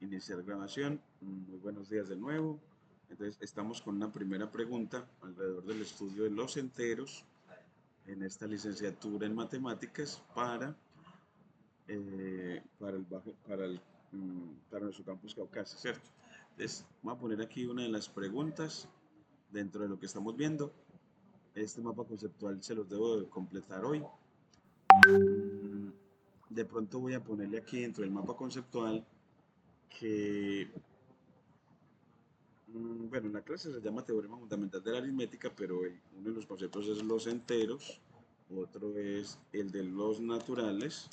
iniciar grabación. Muy buenos días de nuevo. Entonces, estamos con una primera pregunta alrededor del estudio de los enteros en esta licenciatura en matemáticas para nuestro campus Caucasia, ¿cierto? Entonces, voy a poner aquí una de las preguntas dentro de lo que estamos viendo. Este mapa conceptual se los debo de completar hoy. De pronto voy a ponerle aquí dentro del mapa conceptual que, bueno, en la clase se llama teorema fundamental de la aritmética, pero uno de los conceptos es los enteros, otro es el de los naturales,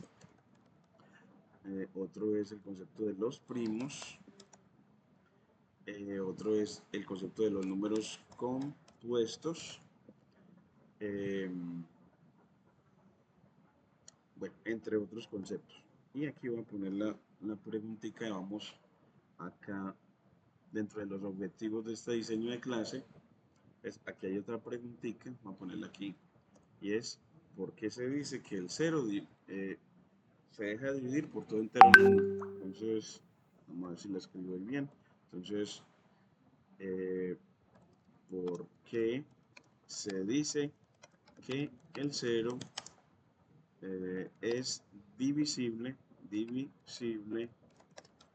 otro es el concepto de los primos, otro es el concepto de los números compuestos, eh, bueno, entre otros conceptos. Y aquí voy a poner la preguntita y vamos acá dentro de los objetivos de este diseño de clase. Aquí hay otra preguntita, voy a ponerla aquí, y es ¿por qué se dice que el 0 se deja dividir por todo entero número? Entonces, vamos a ver si la escribo bien. Entonces, eh, ¿por qué se dice que el 0 es divisible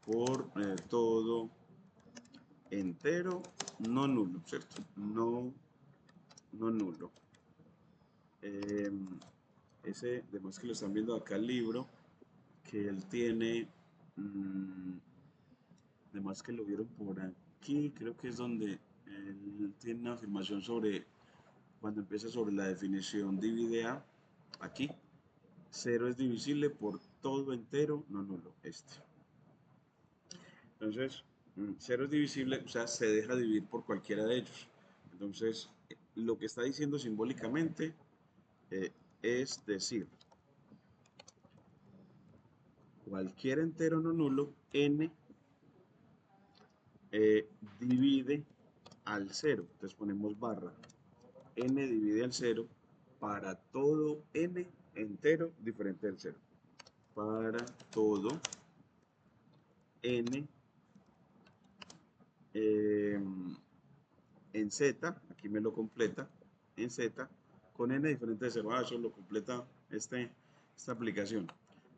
por todo entero no nulo, ¿cierto? No nulo. Ese, además que lo están viendo acá el libro, que él tiene, además que lo vieron por aquí, creo que es donde él tiene una afirmación sobre, cuando empieza sobre la definición divide a, aquí, 0 es divisible por todo entero no nulo, este. Entonces, 0 es divisible, o sea, se deja dividir por cualquiera de ellos. Entonces, lo que está diciendo simbólicamente es decir, cualquier entero no nulo, n divide al 0. Entonces ponemos barra. N divide al 0 para todo n entero diferente del 0. Para todo n en z, aquí me lo completa, en z, con n diferente de 0. Eso lo completa esta aplicación.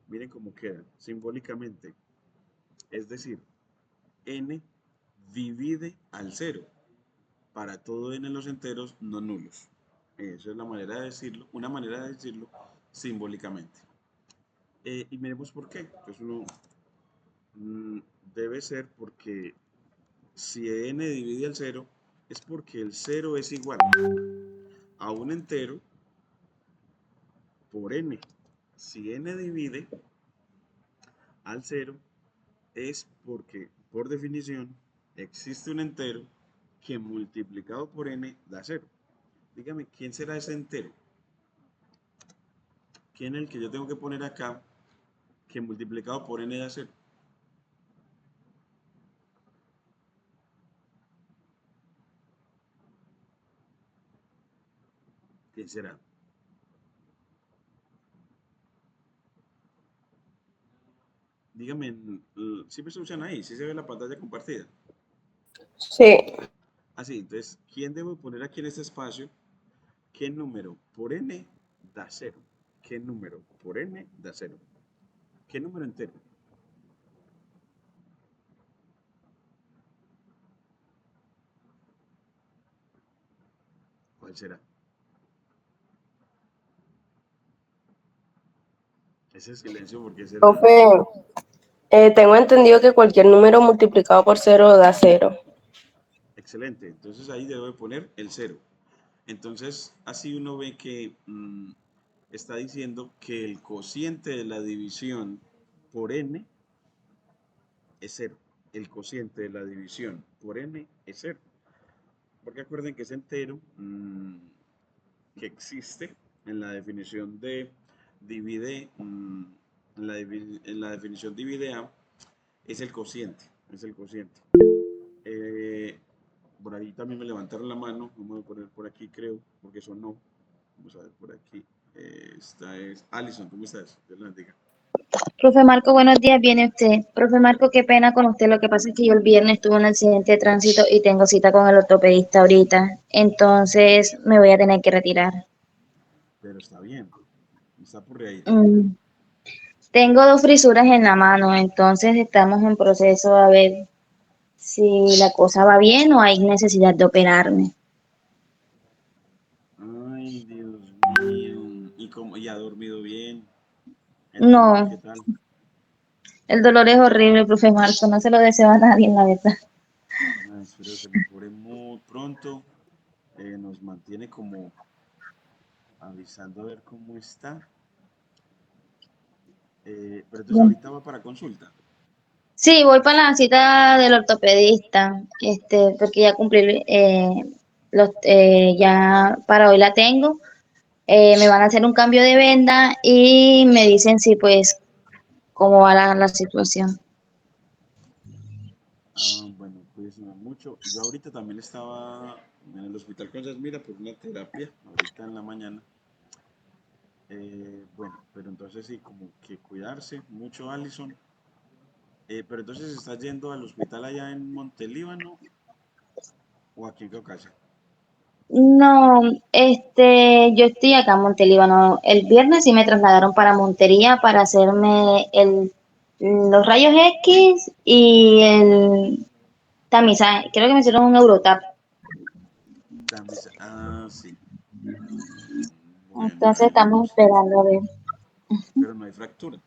Miren cómo queda simbólicamente. Es decir, n divide al 0 para todo n en los enteros no nulos. Esa es la manera de decirlo, una manera de decirlo simbólicamente. Y miremos por qué. Entonces uno debe ser porque si n divide al 0 es porque el 0 es igual a un entero por n. Si n divide al 0 es porque, por definición, existe un entero que multiplicado por n da 0. Dígame, ¿quién será ese entero? ¿Quién es el que yo tengo que poner acá que multiplicado por n da 0? ¿Quién será? Dígame, ¿sí me escuchan ahí? ¿Sí se ve la pantalla compartida? Sí. Así, entonces, ¿quién debo poner aquí en este espacio? ¿Qué número por n da 0? ¿Qué número por n da 0? ¿Qué número entero? ¿Cuál será? Ese silencio, ¿por qué será? Profe, tengo entendido que cualquier número multiplicado por 0 da 0. Excelente, entonces ahí debo de poner el 0. Entonces, así uno ve que está diciendo que el cociente de la división por n es 0. El cociente de la división por n es 0. Porque acuerden que ese entero que existe en la definición de divide, en la definición divide a, es el cociente. Es el cociente. Por ahí también me levantaron la mano. Vamos a poner por aquí, creo, porque eso no. Vamos a ver por aquí. Esta es Alison, ¿cómo estás? Dios la bendiga. Profe Marco, buenos días, viene usted. Profe Marco, qué pena con usted. Lo que pasa es que yo el viernes tuve un accidente de tránsito y tengo cita con el ortopedista ahorita. Entonces me voy a tener que retirar. Pero está bien, está por ahí. Mm, Tengo dos frisuras en la mano, entonces estamos en proceso a ver si la cosa va bien o hay necesidad de operarme. Ay, Dios mío. ¿Y cómo? ¿Y ha dormido bien? ¿El dolor No, qué tal? el dolor es horrible, profe Marco, no se lo deseo a nadie, la verdad. Ay, espero se mejore muy pronto. Nos mantiene como avisando a ver cómo está. Pero entonces ahorita va para consulta. Sí, voy para la cita del ortopedista, porque ya cumplí, ya para hoy la tengo. Me van a hacer un cambio de venda y me dicen si pues cómo va la situación. Ah, bueno, cuídese mucho. Yo ahorita también estaba en el hospital con Yasmira por una terapia, ahorita en la mañana. Bueno, pero entonces sí, como que cuidarse mucho, Allison. Pero entonces está yendo al hospital allá en Montelíbano o aquí en Caucasia. No, yo estoy acá en Montelíbano. El viernes sí me trasladaron para Montería para hacerme los rayos X y el tamizaje. Creo que me hicieron un Eurotap. Sí. Bueno, Entonces veremos estamos si es. esperando a ver. Pero no hay fractura.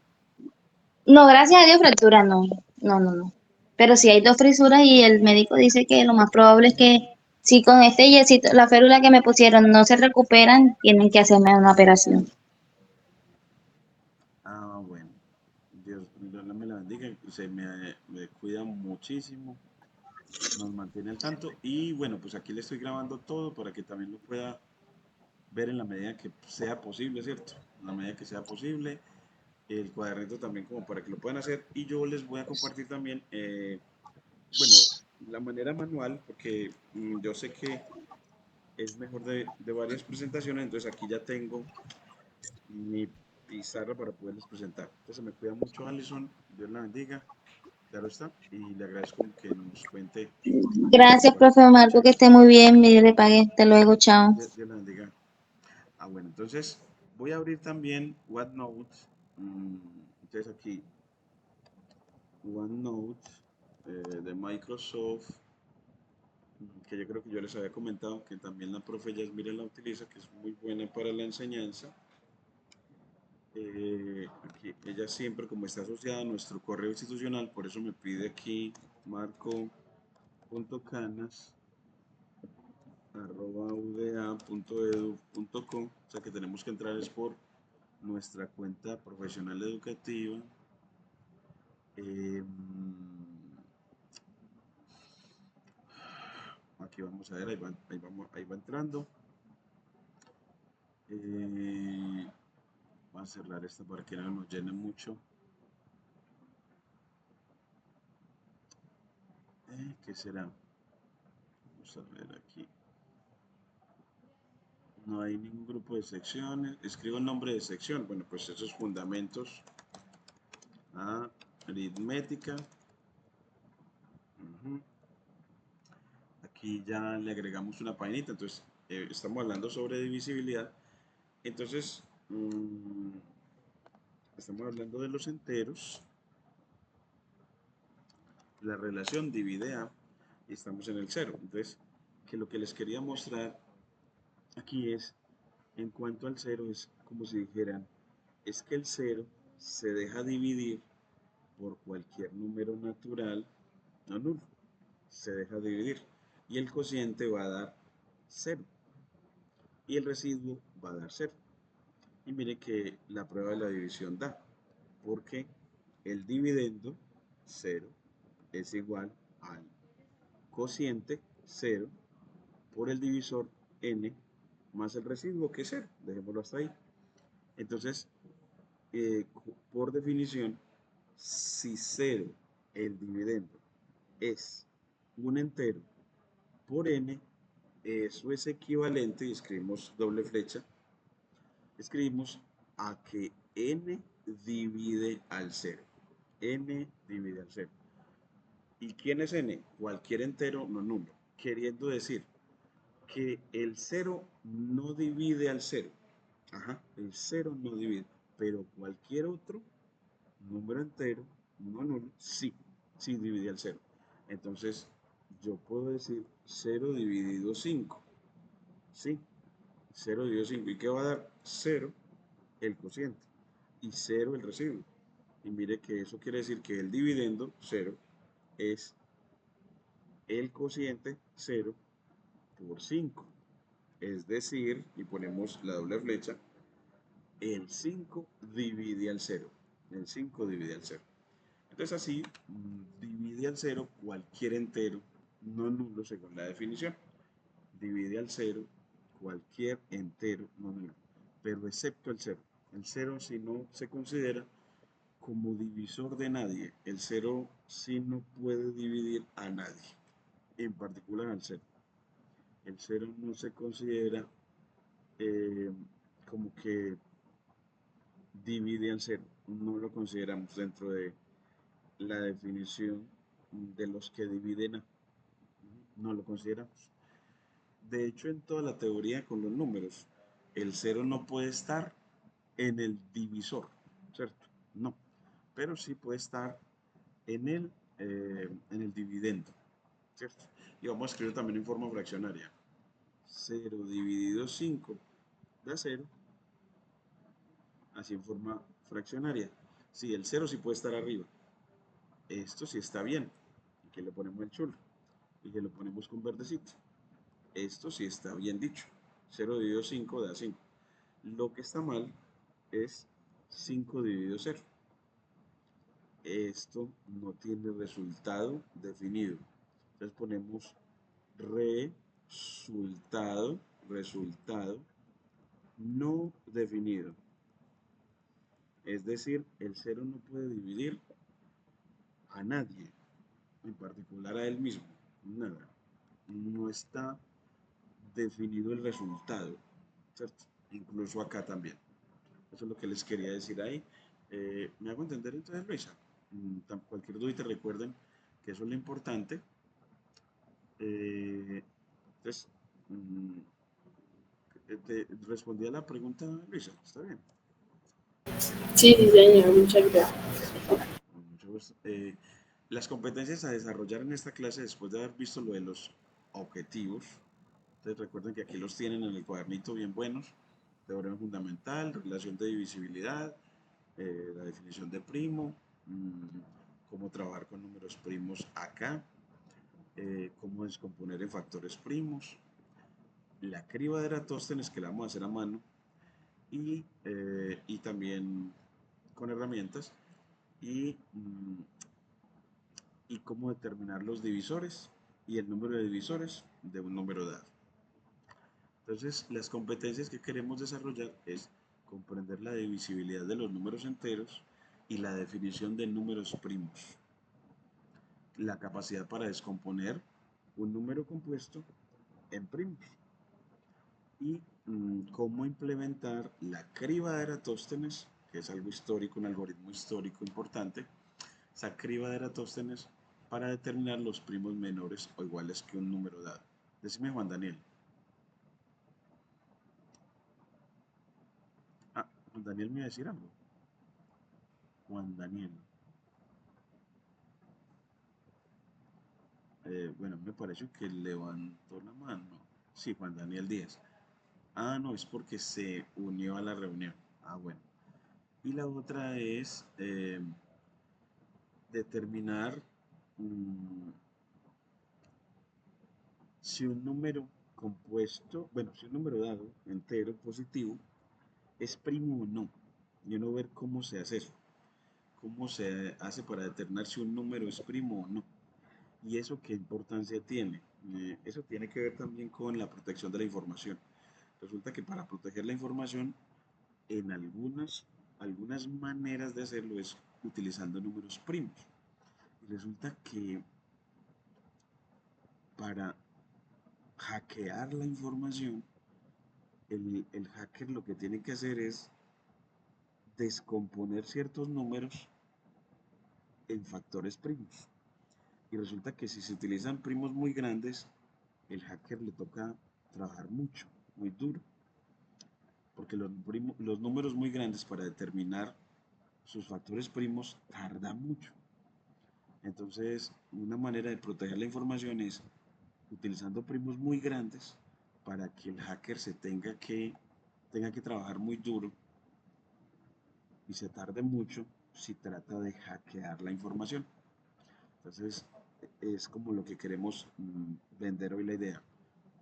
No, gracias a Dios, fractura no. No, no, no. Pero sí hay dos frisuras y el médico dice que lo más probable es que si con este yesito, la férula que me pusieron no se recuperan, tienen que hacerme una operación. Ah, bueno. Dios me la bendiga. Me cuida muchísimo. Nos mantiene al tanto. Y bueno, pues aquí le estoy grabando todo para que también lo pueda ver en la medida que sea posible, ¿cierto? En la medida que sea posible. El cuadernito también como para que lo puedan hacer. Y yo les voy a compartir también, bueno, la manera manual, porque yo sé que es mejor de varias presentaciones, entonces aquí ya tengo mi pizarra para poderles presentar. Entonces me cuida mucho Alison, Dios la bendiga, claro está, y le agradezco que nos cuente cómo le Gracias, va. profe Marco, Muchas que esté gracias. muy bien, Dios le pague. Hasta luego, chao. Dios la bendiga. Ah, bueno, entonces voy a abrir también OneNote. Entonces aquí OneNote de Microsoft, que yo creo que yo les había comentado que también la profe Yasmira la utiliza, que es muy buena para la enseñanza. Aquí ella siempre como está asociada a nuestro correo institucional, por eso me pide aquí marco.canas@uda.edu.co, o sea que tenemos que entrar es por nuestra cuenta profesional educativa. Eh, Aquí vamos a ver, ahí va entrando. Vamos a cerrar esta para que no nos llene mucho. ¿Qué será? Vamos a ver aquí. No hay ningún grupo de secciones. Escribo el nombre de sección. Bueno, pues esos fundamentos. Aritmética. Ujú. Aquí ya le agregamos una paginita. Entonces, estamos hablando sobre divisibilidad. Entonces, estamos hablando de los enteros. La relación divide a y estamos en el cero. Entonces, que lo que les quería mostrar aquí es, en cuanto al cero, es como si dijeran, es que el cero se deja dividir por cualquier número natural no nulo. Se deja dividir. Y el cociente va a dar cero. Y el residuo va a dar cero. Y mire que la prueba de la división da. Porque el dividendo, cero, es igual al cociente, cero, por el divisor n más el residuo que es cero. Dejémoslo hasta ahí. Entonces, por definición, si cero, el dividendo, es un entero por n, eso es equivalente, y escribimos doble flecha, escribimos a que n divide al 0. N divide al 0. ¿Y quién es n? Cualquier entero no nulo. Queriendo decir que el 0 no divide al 0. Ajá, el 0 no divide. Pero cualquier otro número entero no nulo, sí, sí divide al 0. Entonces, yo puedo decir 0 dividido 5. Sí, 0 dividido 5. ¿Y qué va a dar? 0 el cociente y 0 el residuo. Y mire que eso quiere decir que el dividendo 0 es el cociente 0 por 5. Es decir, y ponemos la doble flecha, el 5 divide al 0. El 5 divide al 0. Entonces así divide al 0 cualquier entero no nulo según la definición. Divide al 0 cualquier entero no nulo, pero excepto el 0. El 0 si no se considera como divisor de nadie. El 0 sí no puede dividir a nadie, en particular al 0. El 0 no se considera eh, como que divide al 0. No lo consideramos dentro de la definición de los que dividen a. No lo consideramos. De hecho, en toda la teoría con los números, el 0 no puede estar en el divisor, ¿cierto? No, pero sí puede estar en el dividendo, ¿cierto? Y vamos a escribir también en forma fraccionaria. 0 dividido 5 da 0, así en forma fraccionaria. Sí, el 0 sí puede estar arriba. Esto sí está bien. Y que le ponemos el chulo. Y que lo ponemos con verdecito. Esto sí está bien dicho. 0 dividido 5 da 5. Lo que está mal es 5 dividido 0. Esto no tiene resultado definido. Entonces ponemos resultado no definido. Es decir, el 0 no puede dividir a nadie, en particular a él mismo. Nada. No está definido el resultado, ¿cierto? Incluso acá también. Eso es lo que les quería decir ahí. ¿Me hago entender entonces, Luisa? Cualquier duda te recuerden que eso es lo importante. Entonces, te respondí a la pregunta, Luisa, ¿está bien? Sí, sí, señor, muchas gracias. Con mucho gusto. Las competencias a desarrollar en esta clase, después de haber visto lo de los objetivos, entonces recuerden que aquí los tienen en el cuadernito bien buenos. Teorema fundamental, relación de divisibilidad, la definición de primo, cómo trabajar con números primos acá, cómo descomponer en factores primos, la criba de Eratóstenes que la vamos a hacer a mano y también con herramientas y cómo determinar los divisores y el número de divisores de un número dado. Entonces, las competencias que queremos desarrollar es comprender la divisibilidad de los números enteros y la definición de números primos, la capacidad para descomponer un número compuesto en primos y cómo implementar la criba de Eratóstenes, que es algo histórico, un algoritmo histórico importante, esa criba de Eratóstenes para determinar los primos menores o iguales que un número dado. Decime, Juan Daniel. Ah, Juan Daniel me iba a decir algo. Juan Daniel. Bueno, me pareció que levantó la mano. Sí, Juan Daniel Díaz. Ah, no, es porque se unió a la reunión. Ah, bueno. Y la otra es determinar si un número compuesto, bueno, si un número dado, entero, positivo, es primo o no. Y uno ver cómo se hace eso. Cómo se hace para determinar si un número es primo o no. ¿Y eso qué importancia tiene? Eso tiene que ver también con la protección de la información. Resulta que para proteger la información, en algunas maneras de hacerlo es utilizando números primos. Y resulta que para hackear la información, el hacker lo que tiene que hacer es descomponer ciertos números en factores primos. Y resulta que si se utilizan primos muy grandes, el hacker le toca trabajar mucho, muy duro, porque los números muy grandes para determinar sus factores primos tarda mucho. Entonces, una manera de proteger la información es utilizando primos muy grandes para que el hacker tenga que trabajar muy duro y se tarde mucho si trata de hackear la información. Entonces, es como lo que queremos vender hoy, la idea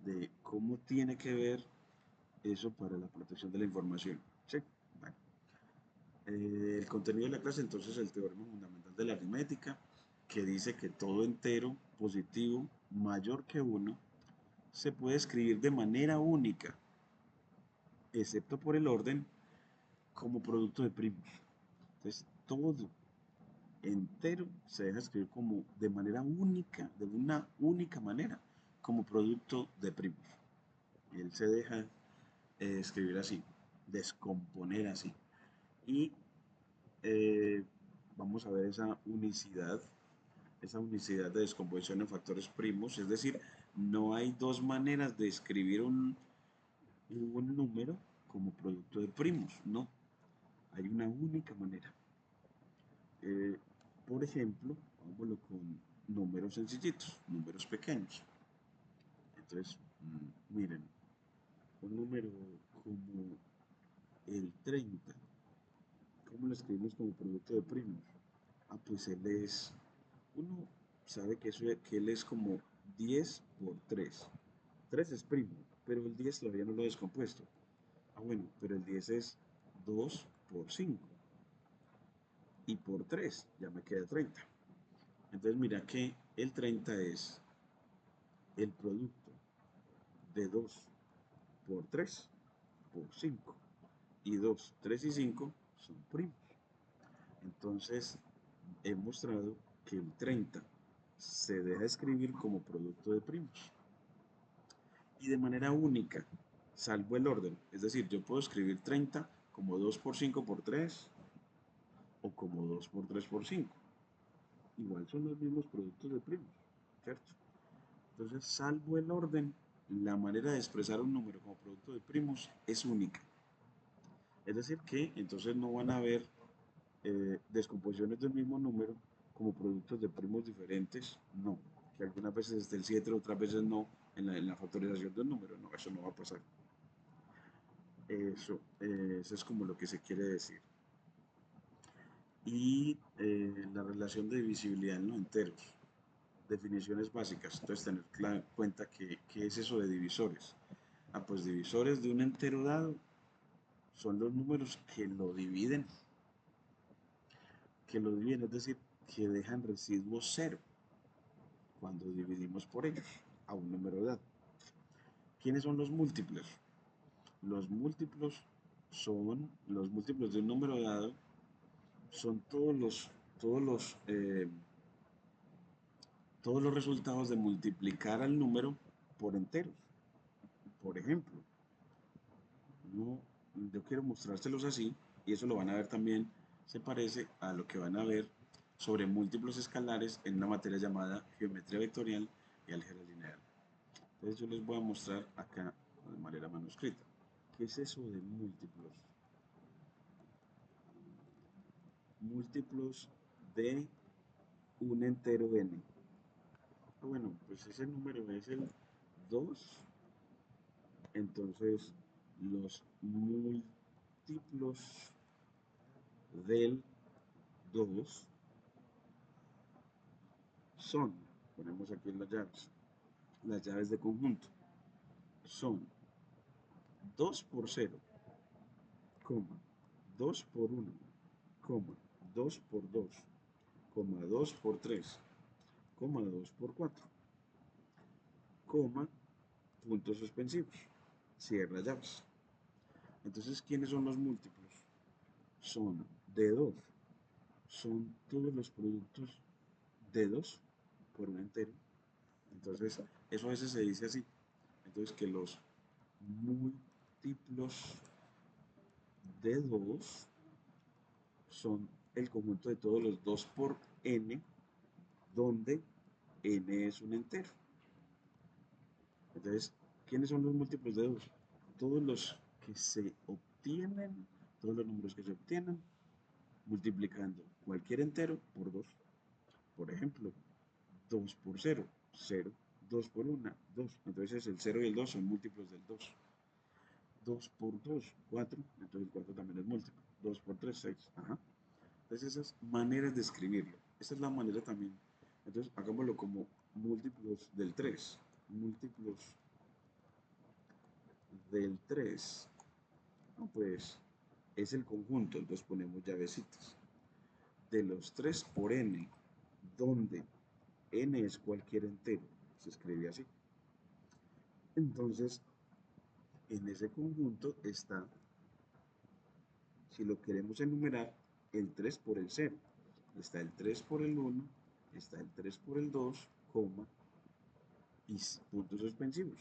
de cómo tiene que ver eso para la protección de la información. Sí, bueno. El contenido de la clase, entonces, el teorema fundamental de la aritmética, que dice que todo entero positivo mayor que 1 se puede escribir de manera única, excepto por el orden, como producto de primos. Entonces, todo entero se deja escribir como de manera única, de una única manera, como producto de primos. Y él se deja escribir así, descomponer así. Y eh, vamos a ver esa unicidad de descomposición en factores primos, es decir, no hay dos maneras de escribir un número como producto de primos, no, hay una única manera. Eh, por ejemplo, vámonos con números sencillitos, números pequeños. Entonces, miren, un número como el 30, ¿cómo lo escribimos como producto de primos? Ah, pues uno sabe que él es como 10 por 3. 3 es primo, pero el 10 todavía no lo he descompuesto. Ah, bueno, pero el 10 es 2 por 5. Y por 3 ya me queda 30. Entonces mira que el 30 es el producto de 2 por 3 por 5. Y 2, 3 y 5 son primos. Entonces he mostrado que el 30 se deja escribir como producto de primos. Y de manera única, salvo el orden. Es decir, yo puedo escribir 30 como 2 por 5 por 3 o como 2 por 3 por 5. Igual son los mismos productos de primos, ¿cierto? Entonces, salvo el orden, la manera de expresar un número como producto de primos es única. Es decir, que entonces no van a haber descomposiciones del mismo número como productos de primos diferentes, no. Que algunas veces esté el 7, otras veces no, en la factorización del número, no, eso no va a pasar. Eso es como lo que se quiere decir. Y la relación de divisibilidad en los enteros. Definiciones básicas. Entonces, tener en cuenta qué es eso de divisores. Ah, pues divisores de un entero dado son los números que lo dividen, es decir, que dejan residuo cero cuando dividimos por ellos a un número dado. ¿Quiénes son los múltiplos? Los múltiplos los múltiplos de un número dado son todos los resultados de multiplicar al número por enteros. Por ejemplo, no, yo quiero mostrárselos así, y eso lo van a ver también, se parece a lo que van a ver sobre múltiplos escalares en una materia llamada geometría vectorial y álgebra lineal. Entonces yo les voy a mostrar acá de manera manuscrita. ¿Qué es eso de múltiplos? Múltiplos de un entero n. Bueno, pues ese número es el 2. Entonces, los múltiplos del 2 son, ponemos aquí las llaves de conjunto, son 2 por 0, 2 por 1, 2 por 2, 2 por 3, 2 por 4, puntos suspensivos, cierra llaves. Entonces, ¿quiénes son los múltiplos? Son de 2, son todos los productos de 2 por un entero. Entonces, eso a veces se dice así. Entonces, que los múltiplos de 2 son el conjunto de todos los 2 por n, donde n es un entero. Entonces, ¿quiénes son los múltiplos de 2? Todos los que se obtienen, todos los números que se obtienen multiplicando cualquier entero por 2. Por ejemplo, 2 por 0, 0. 2 por 1, 2. Entonces el 0 y el 2 son múltiplos del 2. 2 por 2, 4. Entonces el 4 también es múltiplo. 2 por 3, 6. Ajá. Entonces esas maneras de escribirlo. Esta es la manera también. Entonces hagámoslo como múltiplos del 3. Múltiplos del 3. No, pues es el conjunto. Entonces ponemos llavecitas. De los 3 por n, donde n es cualquier entero. Se escribe así. Entonces, en ese conjunto está, si lo queremos enumerar, el 3 por el 0. Está el 3 por el 1, está el 3 por el 2, coma, y puntos suspensivos.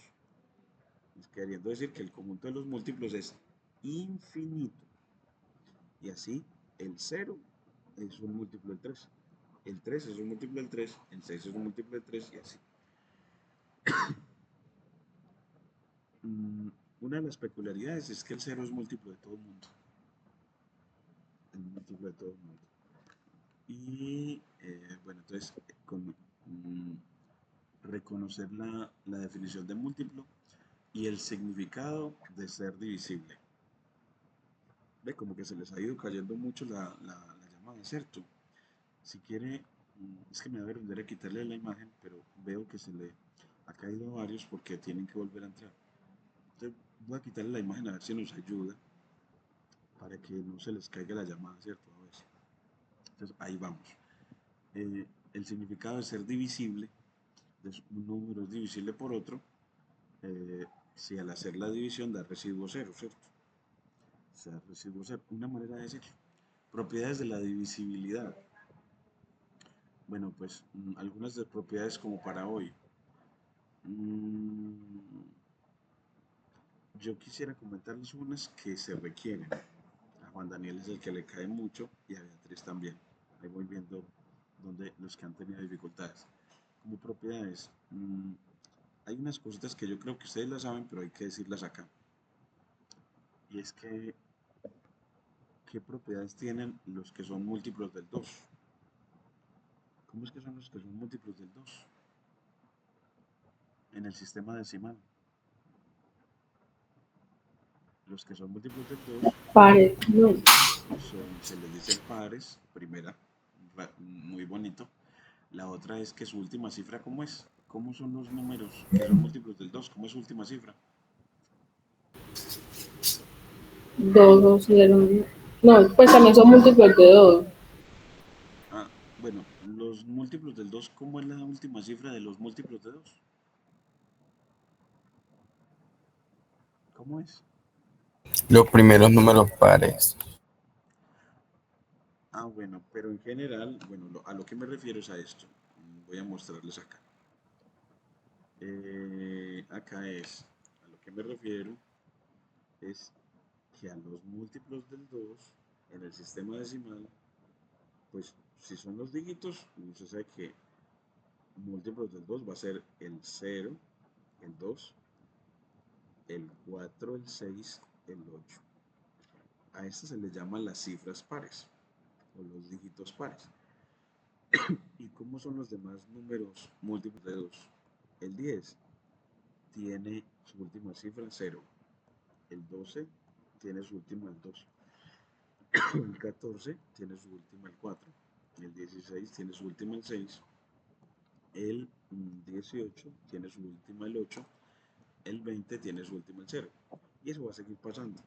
Queriendo decir que el conjunto de los múltiplos es infinito. Y así, el 0 es un múltiplo del 3. El 3 es un múltiplo del 3, el 6 es un múltiplo del 3 y así. Una de las peculiaridades es que el 0 es múltiplo de todo el mundo. El múltiplo de todo el mundo. Y bueno, entonces con reconocer la definición de múltiplo y el significado de ser divisible. Ve, como que se les ha ido cayendo mucho la llamada, ¿cierto? Si quiere, es que me va a ver a quitarle la imagen, pero veo que se le ha caído a varios porque tienen que volver a entrar. Entonces voy a quitarle la imagen a ver si nos ayuda para que no se les caiga la llamada, ¿cierto? A ver. Entonces ahí vamos. El significado de ser divisible, un número es divisible por otro, si al hacer la división da residuo cero, ¿cierto? O sea, residuo cero, una manera de decirlo. Propiedades de la divisibilidad. Bueno, pues algunas de propiedades como para hoy. Yo quisiera comentarles unas que se requieren. A Juan Daniel es el que le cae mucho y a Beatriz también. Ahí voy viendo donde los que han tenido dificultades. Como propiedades, hay unas cositas que yo creo que ustedes las saben, pero hay que decirlas acá. Y es que, ¿qué propiedades tienen los que son múltiplos del 2? ¿Cómo es que son los que son múltiplos del 2? En el sistema decimal. Los que son múltiplos del 2 Pares, no. se les dice pares, primera, muy bonito. La otra es que su última cifra, ¿cómo es? ¿Cómo son los números que son múltiplos del 2? ¿Cómo es su última cifra? 2, 2, 0. No, pues también son múltiplos de 2. Ah, bueno, los múltiplos del 2, ¿cómo es la última cifra de los múltiplos de 2? ¿Cómo es? Los primeros números pares. Ah, bueno, pero en general, bueno, a lo que me refiero es a esto. Voy a mostrarles acá. Acá es, a lo que me refiero es que a los múltiplos del 2 en el sistema decimal, pues si son los dígitos, usted sabe que múltiplos del 2 va a ser el 0, el 2, el 4, el 6, el 8. A estas se les llama las cifras pares o los dígitos pares. ¿Y cómo son los demás números múltiplos de 2? El 10 tiene su última cifra 0. El 12 tiene su última el 2. El 14 tiene su última el 4. El 16 tiene su última el 6. El 18 tiene su última el 8. El 20 tiene su última el 0. Y eso va a seguir pasando.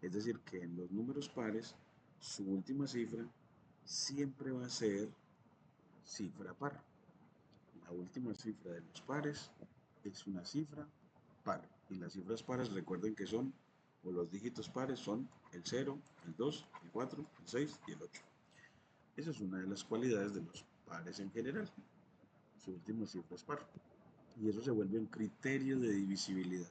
Es decir, que en los números pares, su última cifra siempre va a ser cifra par. La última cifra de los pares es una cifra par. Y las cifras pares, recuerden que son, o los dígitos pares son el 0, el 2, el 4, el 6 y el 8. Esa es una de las cualidades de los pares en general. Su última cifra es par. Y eso se vuelve un criterio de divisibilidad.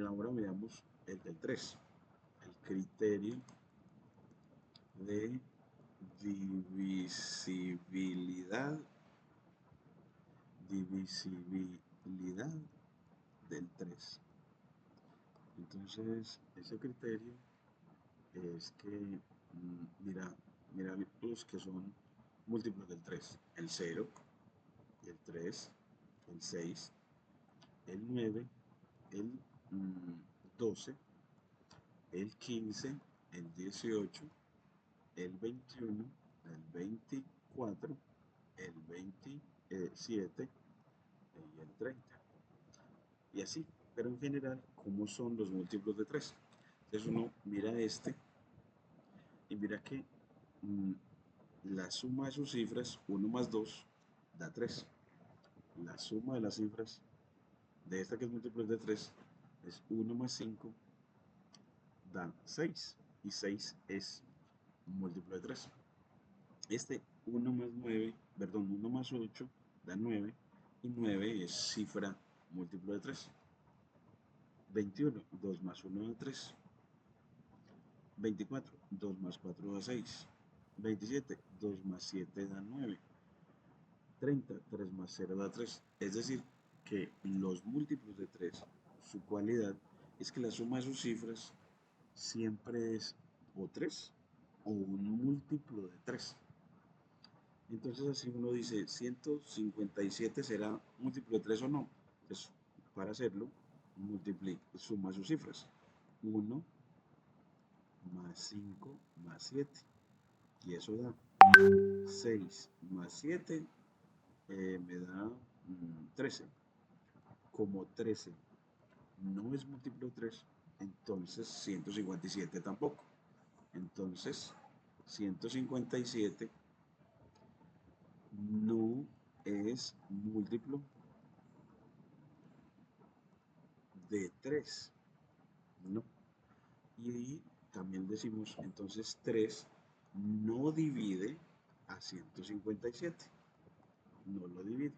Ahora veamos el del 3. El criterio de divisibilidad, divisibilidad del 3. Entonces, ese criterio es que, mira los que son múltiplos del 3, el 0, el 3, el 6, el 9, el 12, el 15, el 18, el 21, el 24, el 27 y el 30. Y así, pero en general, ¿cómo son los múltiplos de 3? Entonces uno mira este y mira que mm, la suma de sus cifras, 1 más 2, da 3. La suma de las cifras de esta que es múltiplo de 3 es 1 más 5, da 6. Y 6 es múltiplo de 3. Este 1 más 9, perdón, 1 más 8 da 9. Y 9 es cifra múltiplo de 3. 21, 2 más 1 da 3. 24, 2 más 4 da 6. 27, 2 más 7 da 9. 30, 3 más 0 da 3. Es decir, que los múltiplos de 3, su cualidad es que la suma de sus cifras siempre es o 3 o un múltiplo de 3. Entonces así uno dice, 157 será múltiplo de 3 o no. Entonces, para hacerlo, suma sus cifras. 1 más 5 más 7. Y eso da 6 más 7 me da 13. Como 13 no es múltiplo de 3, entonces 157 tampoco. Entonces 157 no es múltiplo de 3, no. Y también decimos, entonces 3 no divide a 157, no lo divide.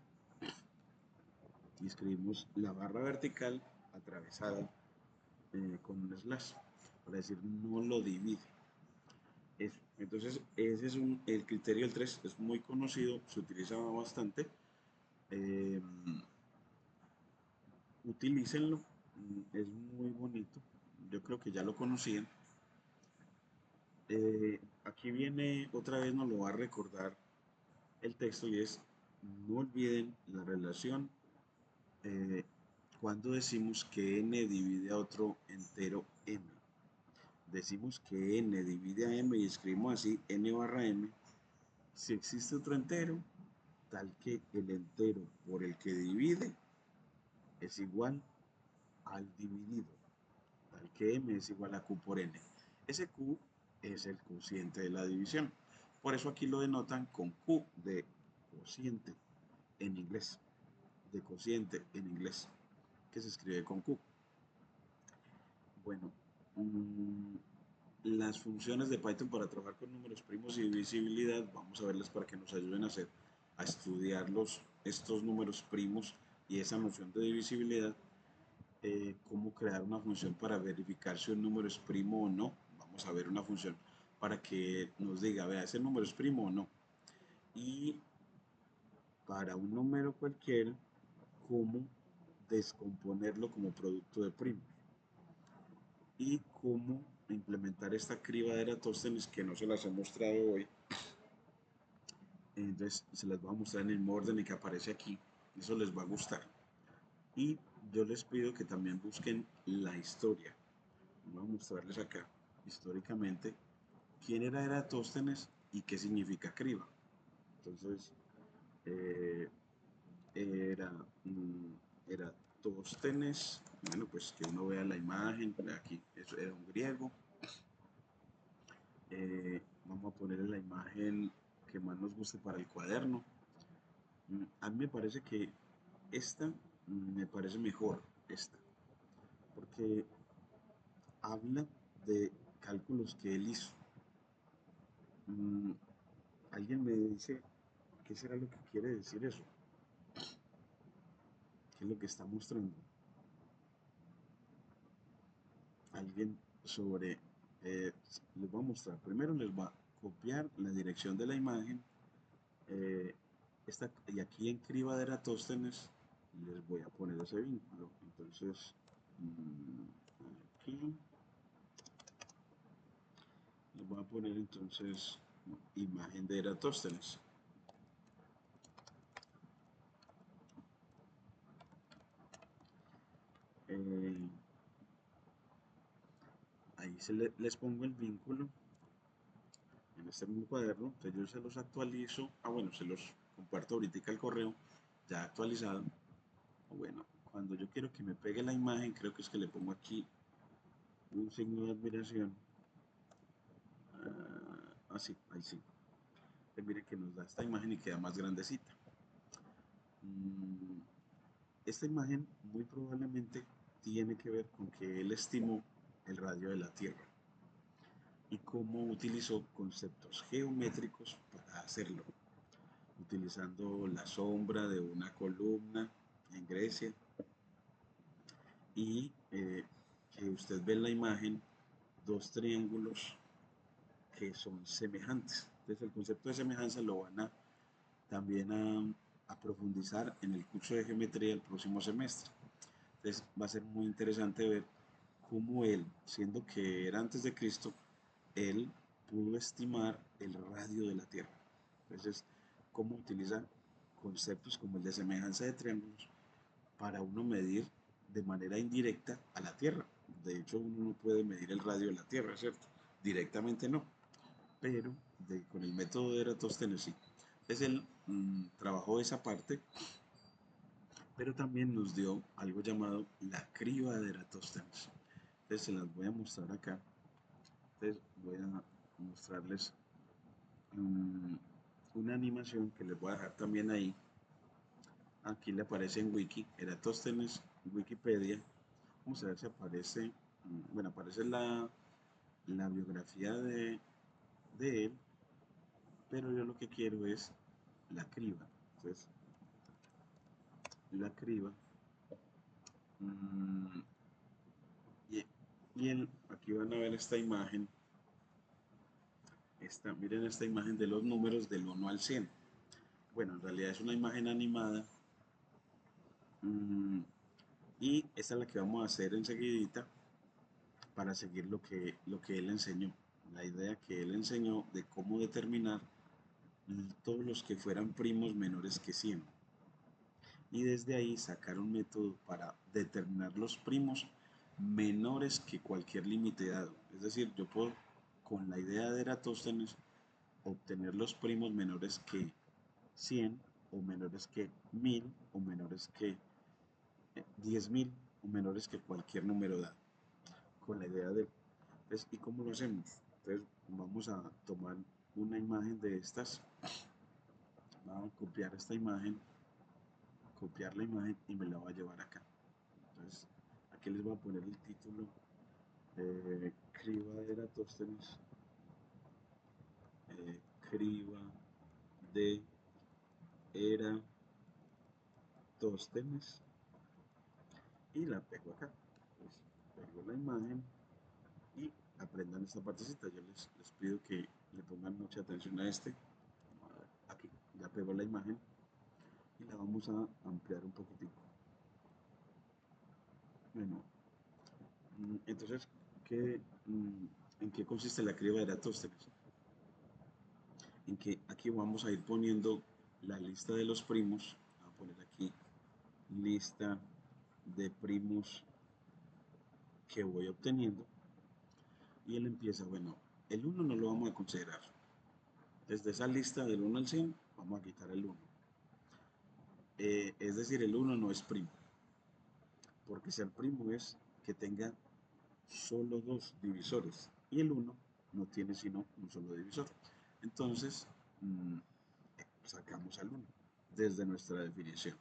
Y escribimos la barra vertical atravesada con un slash, para decir no lo divide. Eso. Entonces, ese es el criterio del 3, es muy conocido, se utiliza bastante. Eh, Utilícenlo, es muy bonito. Yo creo que ya lo conocían. Aquí viene otra vez, nos lo va a recordar el texto y es: no olviden la relación eh, cuando decimos que n divide a otro entero m. Decimos que n divide a m y escribimos así n barra m. Si existe otro entero, tal que el entero por el que divide es igual al dividido, tal que m es igual a q por n. Ese q es el cociente de la división. Por eso aquí lo denotan con q de cociente en inglés, de cociente en inglés, que se escribe con q. Bueno, las funciones de Python para trabajar con números primos y divisibilidad, vamos a verlas para que nos ayuden a estudiar estos números primos y esa noción de divisibilidad. Cómo crear una función para verificar si un número es primo o no. Vamos a ver una función para que nos diga, vea, ese número es primo o no. Y para un número cualquiera, cómo descomponerlo como producto de primos. Y cómo implementar esta criba de Eratóstenes, que no se las he mostrado hoy. Entonces se las voy a mostrar en el mismo orden que aparece aquí. Eso les va a gustar. Y yo les pido que también busquen la historia. Voy a mostrarles acá, históricamente, quién era Eratóstenes y qué significa criba. Entonces, eh, era Eratóstenes, bueno, pues que uno vea la imagen, aquí, eso era un griego. Vamos a ponerle la imagen que más nos guste para el cuaderno. A mí me parece que esta me parece mejor, esta, porque habla de cálculos que él hizo. Alguien me dice, ¿qué será lo que quiere decir eso? ¿Qué es lo que está mostrando? Alguien sobre, les voy a mostrar, primero les voy a copiar la dirección de la imagen. Y aquí en criba de Eratóstenes les voy a poner ese vínculo. Entonces, aquí les voy a poner entonces imagen de Eratóstenes. Ahí les pongo el vínculo en este mismo cuaderno. Entonces yo se los actualizo. Bueno, se los comparto ahorita al correo ya actualizado. Bueno, cuando yo quiero que me pegue la imagen, creo que es que le pongo aquí un signo de admiración. Sí, ahí sí. Miren que nos da esta imagen y queda más grandecita. Esta imagen muy probablemente tiene que ver con que él estimó el radio de la Tierra y cómo utilizó conceptos geométricos para hacerlo, utilizando la sombra de una columna en Grecia y que usted ve en la imagen dos triángulos que son semejantes. Entonces el concepto de semejanza lo van a también a profundizar en el curso de geometría del próximo semestre. Entonces va a ser muy interesante ver cómo él, siendo que era antes de Cristo, él pudo estimar el radio de la Tierra. Entonces, cómo utiliza conceptos como el de semejanza de triángulos para uno medir de manera indirecta a la Tierra. De hecho, uno no puede medir el radio de la Tierra, ¿cierto? Directamente no, pero con el método de Eratóstenes sí. Entonces él trabajó esa parte, pero también nos dio algo llamado la criba de Eratóstenes. Entonces se las voy a mostrar acá. Entonces voy a mostrarles una animación que les voy a dejar también ahí. Aquí le aparece en Wiki, Eratóstenes, Wikipedia. Vamos a ver si aparece, bueno, aparece la biografía de él, pero yo lo que quiero es la criba. Entonces, la criba. Y, aquí van a ver esta imagen. Miren esta imagen de los números del 1 al 100. Bueno, en realidad es una imagen animada. Y esta es la que vamos a hacer enseguidita para seguir lo que él enseñó. La idea que él enseñó de cómo determinar todos los que fueran primos menores que 100. Y desde ahí sacar un método para determinar los primos menores que cualquier límite dado. Es decir, yo puedo, con la idea de Eratóstenes, obtener los primos menores que 100 o menores que 1000 o menores que 10.000 o menores que cualquier número dado. Con la idea de... Entonces, ¿y cómo lo hacemos? Entonces vamos a tomar una imagen de estas. Vamos a copiar esta imagen, copiar la imagen y me la voy a llevar acá. Entonces, aquí les voy a poner el título, criba de Eratóstenes, criba de Eratóstenes, y la pego acá. Entonces, pego la imagen y aprendan esta partecita. Yo les pido que le pongan mucha atención a este. Aquí, ya pego la imagen y la vamos a ampliar un poquitico. Bueno, entonces, ¿en qué consiste la criba de Eratóstenes? En que aquí vamos a ir poniendo la lista de los primos. Voy a poner aquí lista de primos que voy obteniendo. Y él empieza, bueno, el 1 no lo vamos a considerar. Desde esa lista del 1 al 100, vamos a quitar el 1. Es decir, el 1 no es primo. Porque ser primo es que tenga solo dos divisores y el 1 no tiene sino un solo divisor. Entonces, sacamos al 1 desde nuestra definición.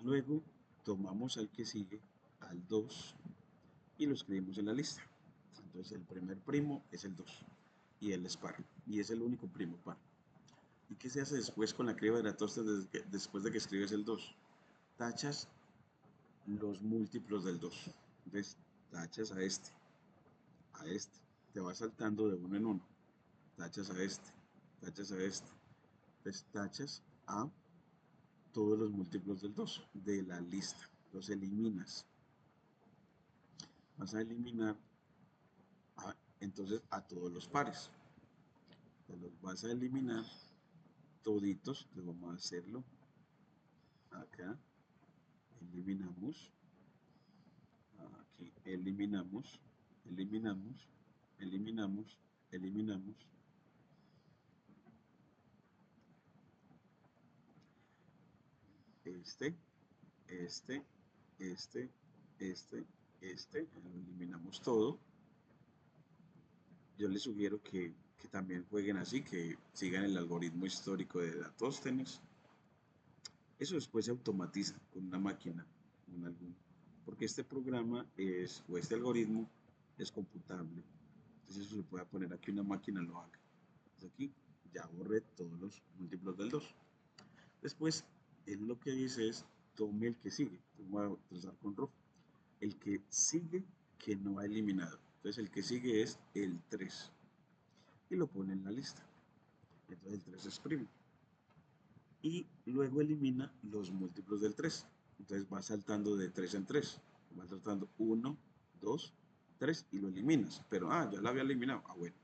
Luego, tomamos al que sigue, al 2, y lo escribimos en la lista. Entonces, el primer primo es el 2 y él es par, y es el único primo par. ¿Y qué se hace después con la criba de Eratóstenes después de que escribes el 2? Tachas los múltiplos del 2. Entonces, tachas a este, te va saltando de uno en uno. tachas a este, tachas a este. Entonces tachas a todos los múltiplos del 2 de la lista. Los eliminas. Vas a eliminar entonces a todos los pares. Te los vas a eliminar toditos. Entonces vamos a hacerlo acá. Eliminamos. Aquí eliminamos. Eliminamos. Eliminamos. Eliminamos. Este, este, lo eliminamos todo. Yo les sugiero que también jueguen así, que sigan el algoritmo histórico de Datóstenes. Eso después se automatiza con una máquina, porque este programa o este algoritmo es computable. Entonces eso se puede poner aquí una máquina lo haga. Entonces aquí ya borré todos los múltiplos del 2. Después, él lo que dice es, tome el que sigue. Voy a trazar con rojo. El que sigue que no ha eliminado. Entonces el que sigue es el 3. Y lo pone en la lista. Entonces el 3 es primo. Y luego elimina los múltiplos del 3. Entonces va saltando de 3 en 3. Va saltando 1, 2, 3 y lo eliminas. Pero, ya lo había eliminado. Bueno.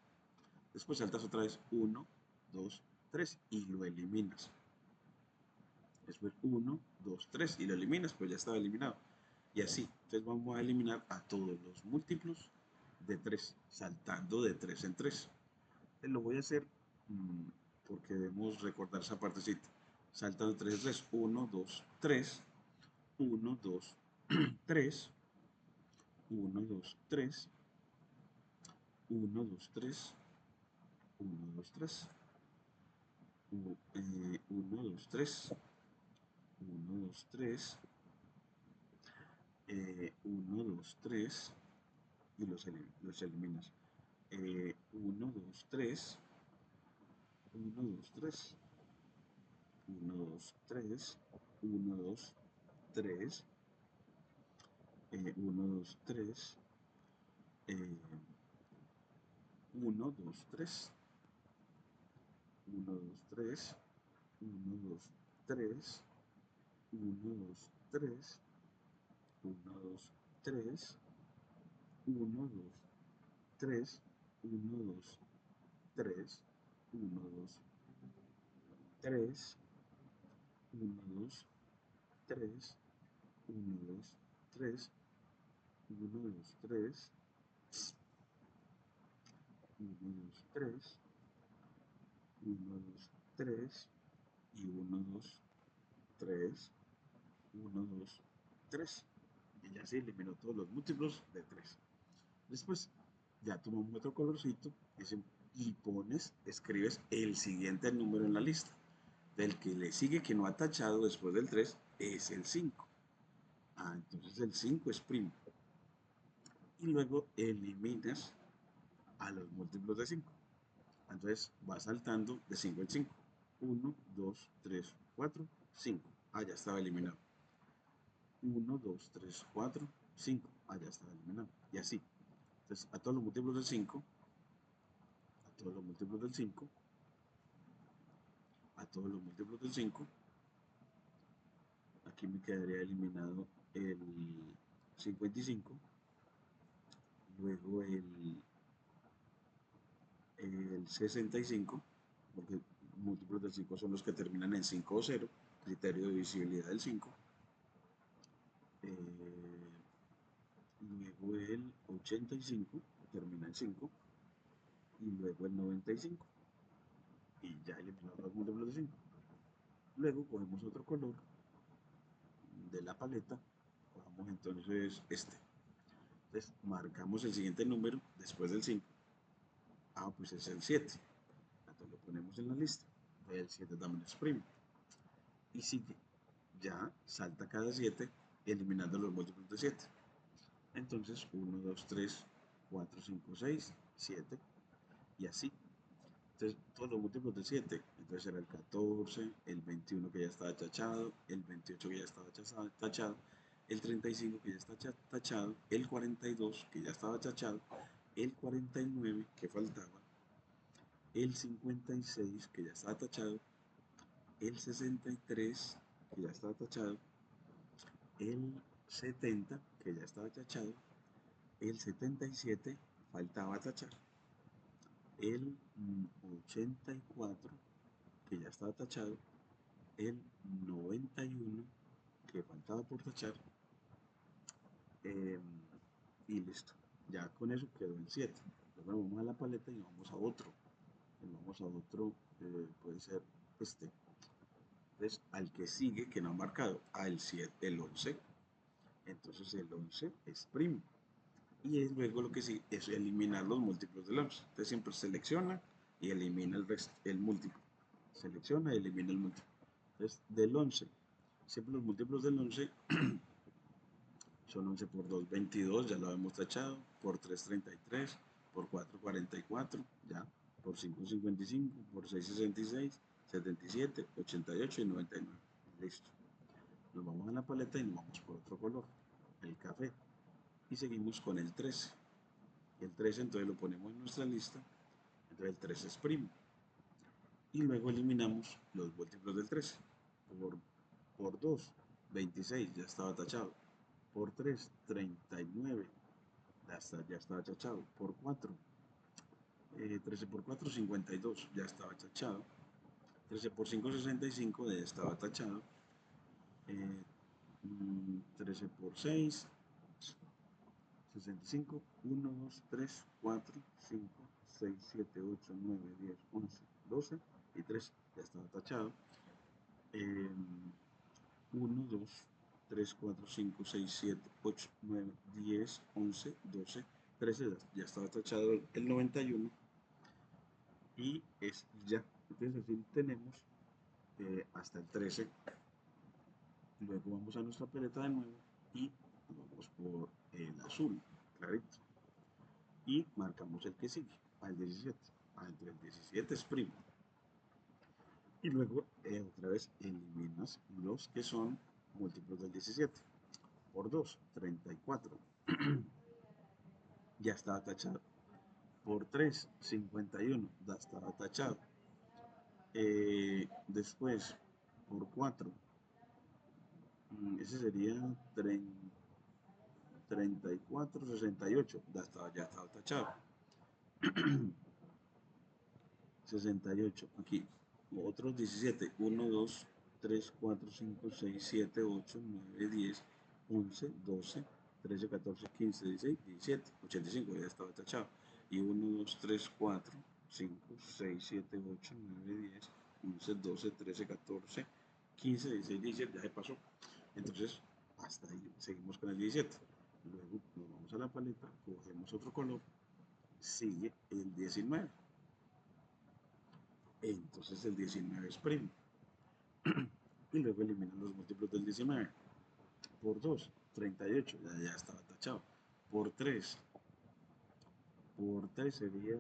Después saltas otra vez 1, 2, 3 y lo eliminas. Después 1, 2, 3 y lo eliminas, pues ya estaba eliminado. Y así, entonces vamos a eliminar a todos los múltiplos de 3, saltando de 3 en 3. Lo voy a hacer porque debemos recordar esa partecita. Saltando 3 en 3, 1, 2, 3, 1, 2, 3, 1, 2, 3, 1, 2, 3, 1, 2, 3, 1, 2, 3, 1, 2, 3, 1, 2, 3 y los eliminas. 1, 2, 3, 1, 2, 3, 1, 2, 3, 1, 2, 3, 1, 2, 3, 1, 2, 3, 1, 2, 3, 1, 2, 3, 1, 2, 3, 1, 2, 3, 1, 2, 3, 1, 2, 3, 1, 2, 3, 1, 2, 3, 1, 2, 3, 1, 2, 3, 1, 2, 3, 1, 2, 3 y 1, 2, 3, 1, 2, 3. Y ya se eliminó todos los múltiplos de 3. Después ya tomamos otro colorcito y escribes el siguiente número en la lista. Del que le sigue que no ha tachado después del 3 es el 5. Entonces el 5 es primo. Y luego eliminas a los múltiplos de 5. Entonces va saltando de 5 en 5. 1, 2, 3, 4, 5. Ya estaba eliminado. 1, 2, 3, 4, 5. Ya estaba eliminado. Y así. Entonces a todos los múltiplos del 5, a todos los múltiplos del 5, a todos los múltiplos del 5, aquí me quedaría eliminado el 55, luego el 65, porque múltiplos del 5 son los que terminan en 5 o 0, criterio de divisibilidad del 5, luego el 85, termina en 5, y luego el 95, y ya eliminamos los múltiplos de 5. Luego cogemos otro color de la paleta, cogemos entonces este. Entonces marcamos el siguiente número después del 5. Pues es el 7. Entonces lo ponemos en la lista. El 7 también es primo. Y sigue. Ya salta cada 7 eliminando los múltiplos de 7. Entonces 1, 2, 3, 4, 5, 6, 7 y así. Entonces todos los múltiplos de 7. Entonces era el 14, el 21 que ya estaba tachado, el 28 que ya estaba tachado, el 35 que ya está tachado, el 42 que ya estaba tachado, el 49 que faltaba el 56, que ya está tachado, el 63, que ya está tachado, el 70, que ya estaba tachado, el 77, faltaba tachar, el 84, que ya estaba tachado, el 91, que faltaba por tachar, eh, y listo. Ya con eso quedó el 7. Luego vamos a la paleta y vamos a otro. Puede ser este. Entonces, al que sigue, que no ha marcado, al 7, el 11. Entonces el 11 es primo. Y es luego lo que sigue es eliminar los múltiplos del 11. Entonces siempre selecciona y elimina el múltiplo. Selecciona y elimina el múltiplo. Entonces del 11, siempre los múltiplos del 11 son 11 por 2, 22, ya lo hemos tachado, por 3, 33, por 4, 44, ya, por 5, 55, por 6, 66, 77, 88 y 99. Listo. Nos vamos a la paleta y nos vamos por otro color, el café. Y seguimos con el 13. El 13 entonces lo ponemos en nuestra lista, entonces el 13 es primo. Y luego eliminamos los múltiplos del 13. Por 2, 26, ya estaba tachado. Por 3, 39, ya estaba tachado. Por 4, 13 por 4, 52, ya estaba tachado. 13 por 5, 65, ya estaba tachado. 13 por 6, 65, 1, 2, 3, 4, 5, 6, 7, 8, 9, 10, 11, 12 y 13, ya estaba tachado. 1, 2, 3, 4, 5, 6, 7, 8, 9, 10, 11, 12, 13, ya estaba tachado el 91 y es ya. Entonces así tenemos hasta el 13. Luego vamos a nuestra peleta de nuevo y vamos por el azul, clarito. Y marcamos el que sigue, al 17. Entre el 17 es primo. Y luego otra vez eliminas los que son múltiplos del 17. Por 2, 34. Ya estaba tachado. Por 3, 51. Ya estaba tachado. Después, por 4. Ese sería 34, 68. Ya estaba tachado. 68. Aquí. Otros 17. 1, 2, 3, 4, 5, 6, 7, 8, 9, 10, 11, 12, 13, 14, 15, 16, 17, 85. Ya estaba tachado. Y 1, 2, 3, 4, 5, 6, 7, 8, 9, 10, 11, 12, 13, 14, 15, 16, 17. Ya se pasó. Entonces, hasta ahí seguimos con el 17. Luego nos vamos a la paleta, cogemos otro color, sigue el 19. Entonces el 19 es primo. Y luego eliminan los múltiplos del 19. Por 2, 38, ya estaba tachado. Por 3, sería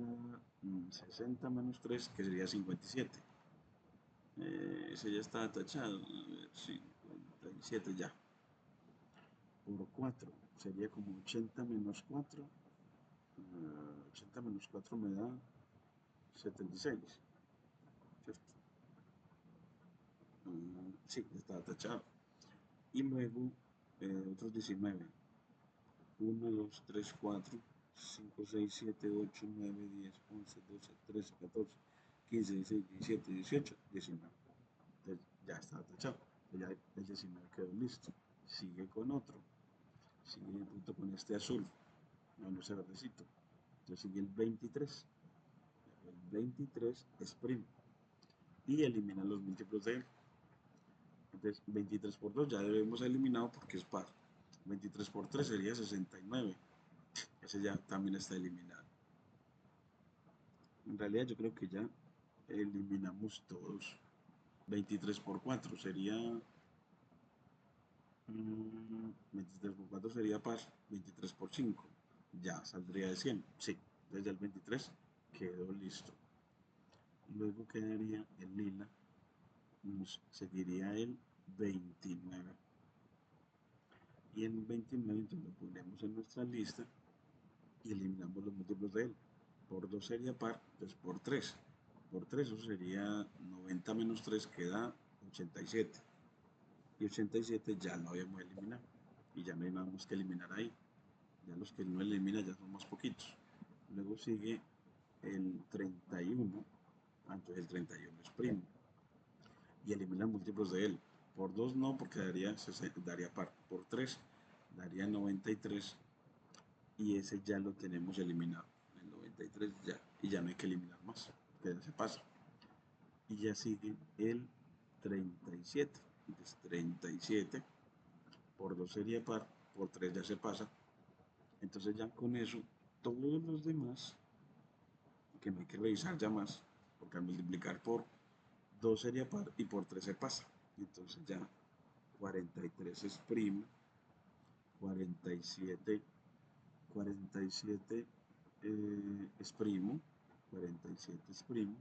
60 menos 3, que sería 57. Ese ya estaba tachado. A ver, 57 ya. Por 4 sería como 80 menos 4. 80 menos 4 me da 76. ¿Cierto? Sí, estaba tachado. Y luego otros 19. 1, 2, 3, 4, 5, 6, 7, 8, 9, 10, 11, 12, 13, 14, 15, 16, 17, 18, 19. Entonces ya está tachado. Ya el 19 quedó listo. Sigue con otro. Sigue junto con este azul. No ese verdecito. Entonces sigue el 23. El 23 es primo. Y elimina los múltiplos de él. Entonces 23 por 2 ya debemos eliminado porque es par. 23 por 3 sería 69. Ese ya también está eliminado. En realidad yo creo que ya eliminamos todos. 23 por 4 sería... 23 por 4 sería par. 23 por 5 ya saldría de 100. Sí, desde el 23 quedó listo. Luego quedaría el lila. Nos seguiría el 29. Y en el 29 entonces lo ponemos en nuestra lista y eliminamos los múltiplos de él. Por 2 sería par, entonces por 3. por 3, eso sería 90 menos 3 queda 87. Y 87 ya lo habíamos eliminado. Y ya no hay nada más que eliminar ahí. Ya los que no elimina ya son más poquitos. Luego sigue el 31. Entonces el 31 es primo. Y elimina múltiplos de él. Por 2 no, porque daría par. Por 3 daría 93. Y ese ya lo tenemos eliminado. El 93 ya. Y ya no hay que eliminar más. Que ya se pasa. Y ya sigue el 37. Entonces 37 por 2 sería par, por 3 ya se pasa. Entonces ya con eso, todos los demás, que no hay que revisar ya más, porque al multiplicar por 2 sería par y por 3 se pasa. Entonces ya 43 es primo, 47, 47 es primo, 47 es primo,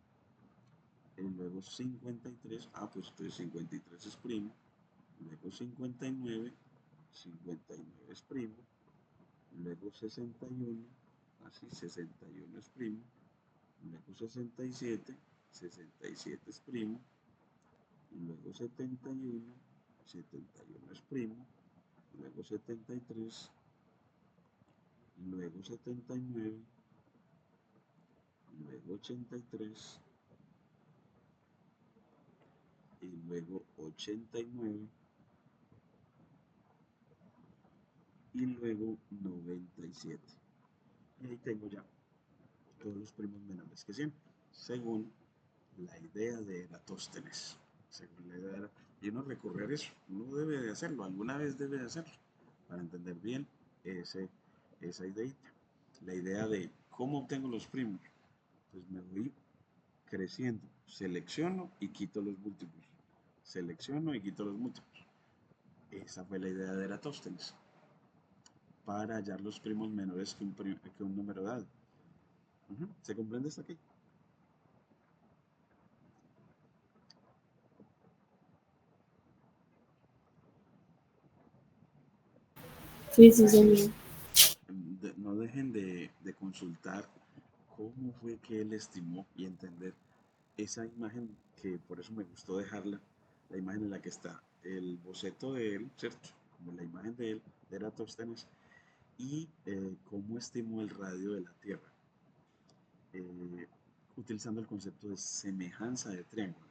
y luego 53, pues entonces 53 es primo, luego 59, 59 es primo, luego 61, así 61 es primo, luego 67, 67 es primo, luego 71, 71 es primo, luego 73, luego 79, luego 83 y luego 89 y luego 97. Y ahí tengo ya todos los primos menores que 100, según la idea de Eratóstenes. Según la idea y uno recurrir a eso, uno debe de hacerlo, alguna vez debe de hacerlo, para entender bien esa ideita. La idea de cómo obtengo los primos, pues me voy creciendo, selecciono y quito los múltiplos, selecciono y quito los múltiplos. Esa fue la idea de Eratóstenes, para hallar los primos menores que un número dado. ¿Se comprende hasta aquí? Sí, sí, señor. No dejen de consultar cómo fue que él estimó y entender esa imagen, que por eso me gustó dejarla, la imagen en la que está el boceto de él, ¿cierto? Como la imagen de él, de Eratóstenes, y cómo estimó el radio de la Tierra, eh, utilizando el concepto de semejanza de triángulos.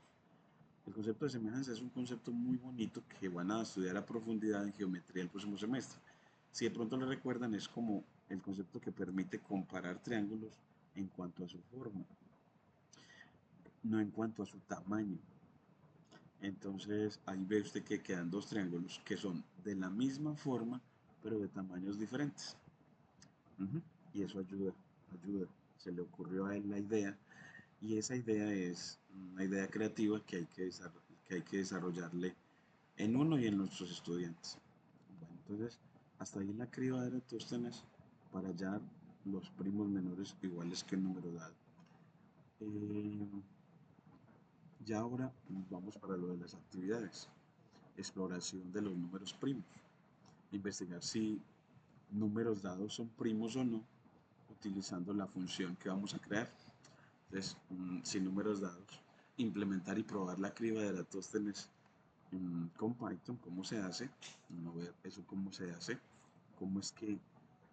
El concepto de semejanza es un concepto muy bonito que van a estudiar a profundidad en geometría el próximo semestre. Si de pronto lo recuerdan, es como el concepto que permite comparar triángulos en cuanto a su forma, no en cuanto a su tamaño. Entonces ahí ve usted que quedan dos triángulos que son de la misma forma, pero de tamaños diferentes. Y eso ayuda. Se le ocurrió a él la idea, y esa idea es una idea creativa que hay que desarrollarle en uno y en nuestros estudiantes. Bueno, entonces, hasta ahí la criba de Eratóstenes para hallar los primos menores iguales que el número dado. Ya ahora vamos para lo de las actividades. Exploración de los números primos. Investigar si números dados son primos o no, utilizando la función que vamos a crear. Entonces, sin números dados, implementar y probar la criba de Eratóstenes con Python, cómo se hace, no ver eso cómo se hace, cómo es que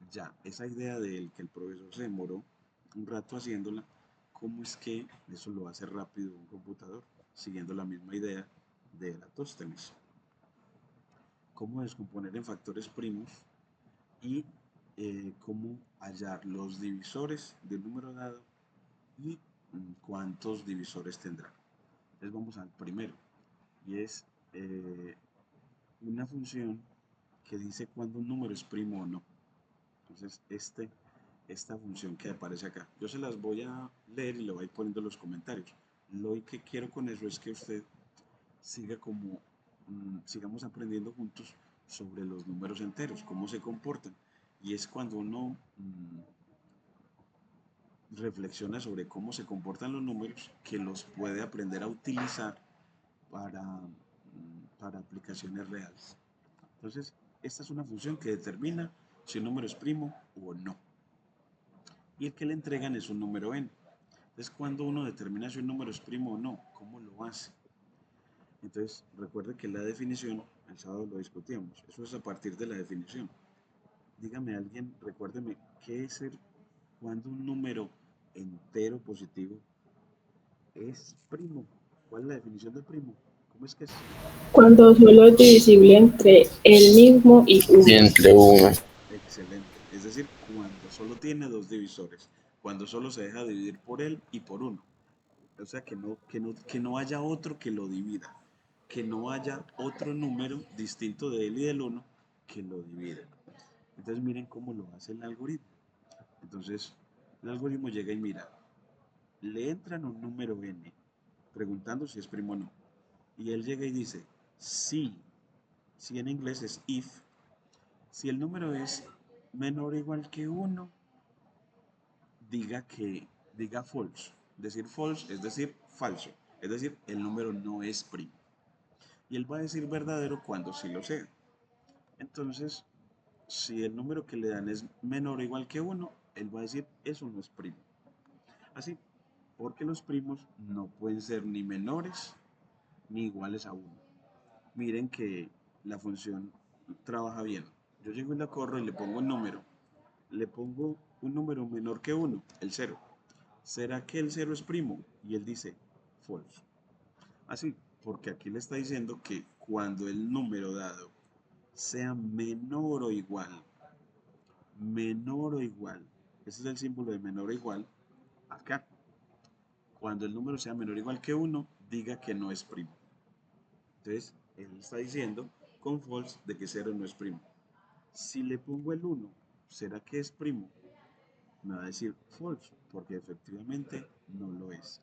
ya esa idea de que el profesor se demoró un rato haciéndola, cómo es que eso lo hace rápido un computador, siguiendo la misma idea de Eratóstenes. Cómo descomponer en factores primos y cómo hallar los divisores del número dado y cuántos divisores tendrá. Entonces vamos al primero, y es una función que dice cuándo un número es primo o no. Entonces esta función que aparece acá, yo se las voy a leer y le voy a ir poniendo los comentarios. Lo que quiero con eso es que usted siga sigamos aprendiendo juntos sobre los números enteros, cómo se comportan. Y es cuando uno reflexiona sobre cómo se comportan los números que los puede aprender a utilizar para aplicaciones reales. Entonces, esta es una función que determina si un número es primo o no. Y el que le entregan es un número n. Entonces, cuando uno determina si un número es primo o no, ¿cómo lo hace? Entonces, recuerde que la definición, el sábado lo discutíamos, eso es a partir de la definición. Dígame alguien, recuérdeme, ¿qué es cuando un número entero positivo es primo? ¿Cuál es la definición de primo? ¿Cómo es que es? Cuando solo es divisible entre el mismo y Y 1. entre 1. Excelente. Es decir, cuando solo tiene dos divisores, cuando solo se deja dividir por él y por uno. O sea, que no haya otro que lo divida, que no haya otro número distinto de él y del uno que lo divida. Entonces miren cómo lo hace el algoritmo. Entonces, el algoritmo llega y mira, le entran un número n, preguntando si es primo o no. Y él llega y dice, si en inglés es if, si el número es menor o igual que 1, diga false. Decir false es decir falso. Es decir, el número no es primo. Y él va a decir verdadero cuando sí lo sea. Entonces, si el número que le dan es menor o igual que 1, él va a decir eso no es primo. Así, porque los primos no pueden ser ni menores ni iguales a 1. Miren que la función trabaja bien. Yo llego y la corro y le pongo un número. Le pongo un número menor que 1, el 0. ¿Será que el 0 es primo? Y él dice false. Así, porque aquí le está diciendo que cuando el número dado sea menor o igual, ese es el símbolo de menor o igual, acá. Cuando el número sea menor o igual que 1, diga que no es primo. Entonces, él está diciendo con false de que 0 no es primo. Si le pongo el 1, ¿será que es primo? Me va a decir false, porque efectivamente no lo es.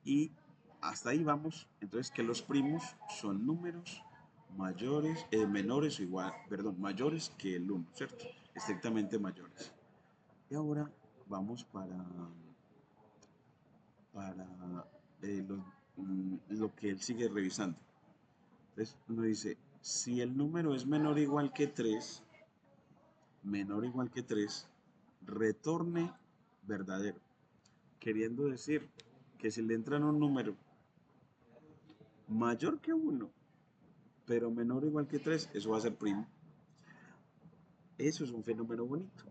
Y hasta ahí vamos. Entonces, que los primos son números menores o igual, perdón, mayores que el 1, ¿cierto? Estrictamente mayores. Y ahora vamos para lo que él sigue revisando. Entonces, uno dice, si el número es menor o igual que 3, retorne verdadero. Queriendo decir que si le entran un número mayor que 1, pero menor o igual que 3, eso va a ser primo. Eso es un fenómeno bonito.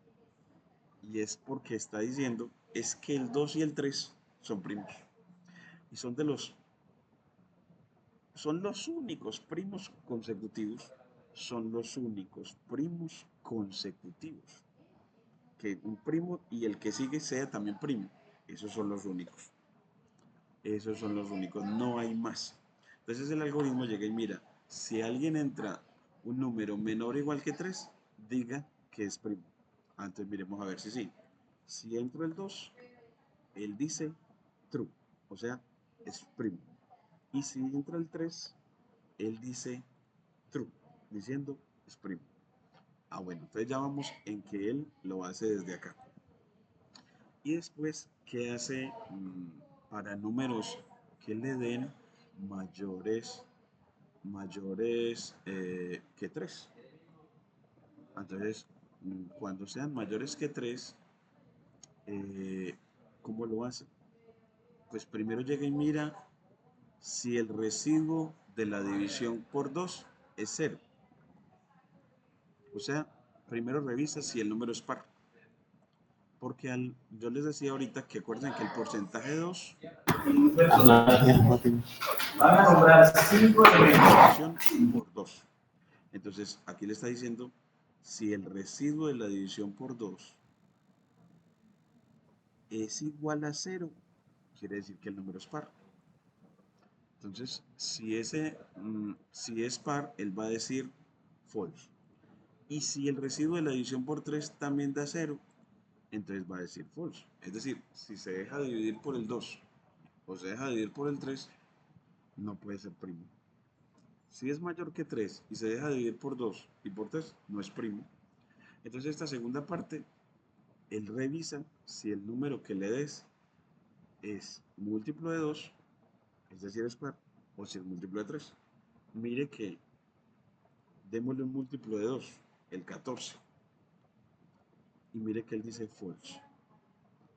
Y es porque está diciendo, es que el 2 y el 3 son primos. Y son los únicos primos consecutivos. Son los únicos primos consecutivos. Que un primo y el que sigue sea también primo. Esos son los únicos. Esos son los únicos, no hay más. Entonces el algoritmo llega y mira, si alguien entra un número menor o igual que 3, diga que es primo. Entonces miremos a ver si sí. Si entra el 2, él dice true, o sea, es primo. Y si entra el 3, él dice true, diciendo es primo. Bueno, entonces ya vamos en que él lo hace desde acá. Y después, ¿qué hace para números que le den mayores que 3? Entonces, cuando sean mayores que 3, ¿cómo lo hace? Pues primero llega y mira si el residuo de la división por 2 es 0. O sea, primero revisa si el número es par. Porque yo les decía ahorita que acuerden que el porcentaje de 2 van a comprar 5 de división por 2. Entonces, aquí le está diciendo, si el residuo de la división por 2 es igual a 0, quiere decir que el número es par. Entonces, si es par, él va a decir false. Y si el residuo de la división por 3 también da 0, entonces va a decir false. Es decir, si se deja dividir por el 2 o se deja dividir por el 3, no puede ser primo. Si es mayor que 3 y se deja dividir por 2 y por 3, no es primo. Entonces esta segunda parte, él revisa si el número que le des es múltiplo de 2, es decir, es par, o si es múltiplo de 3. Mire que démosle un múltiplo de 2, el 14. Y mire que él dice false.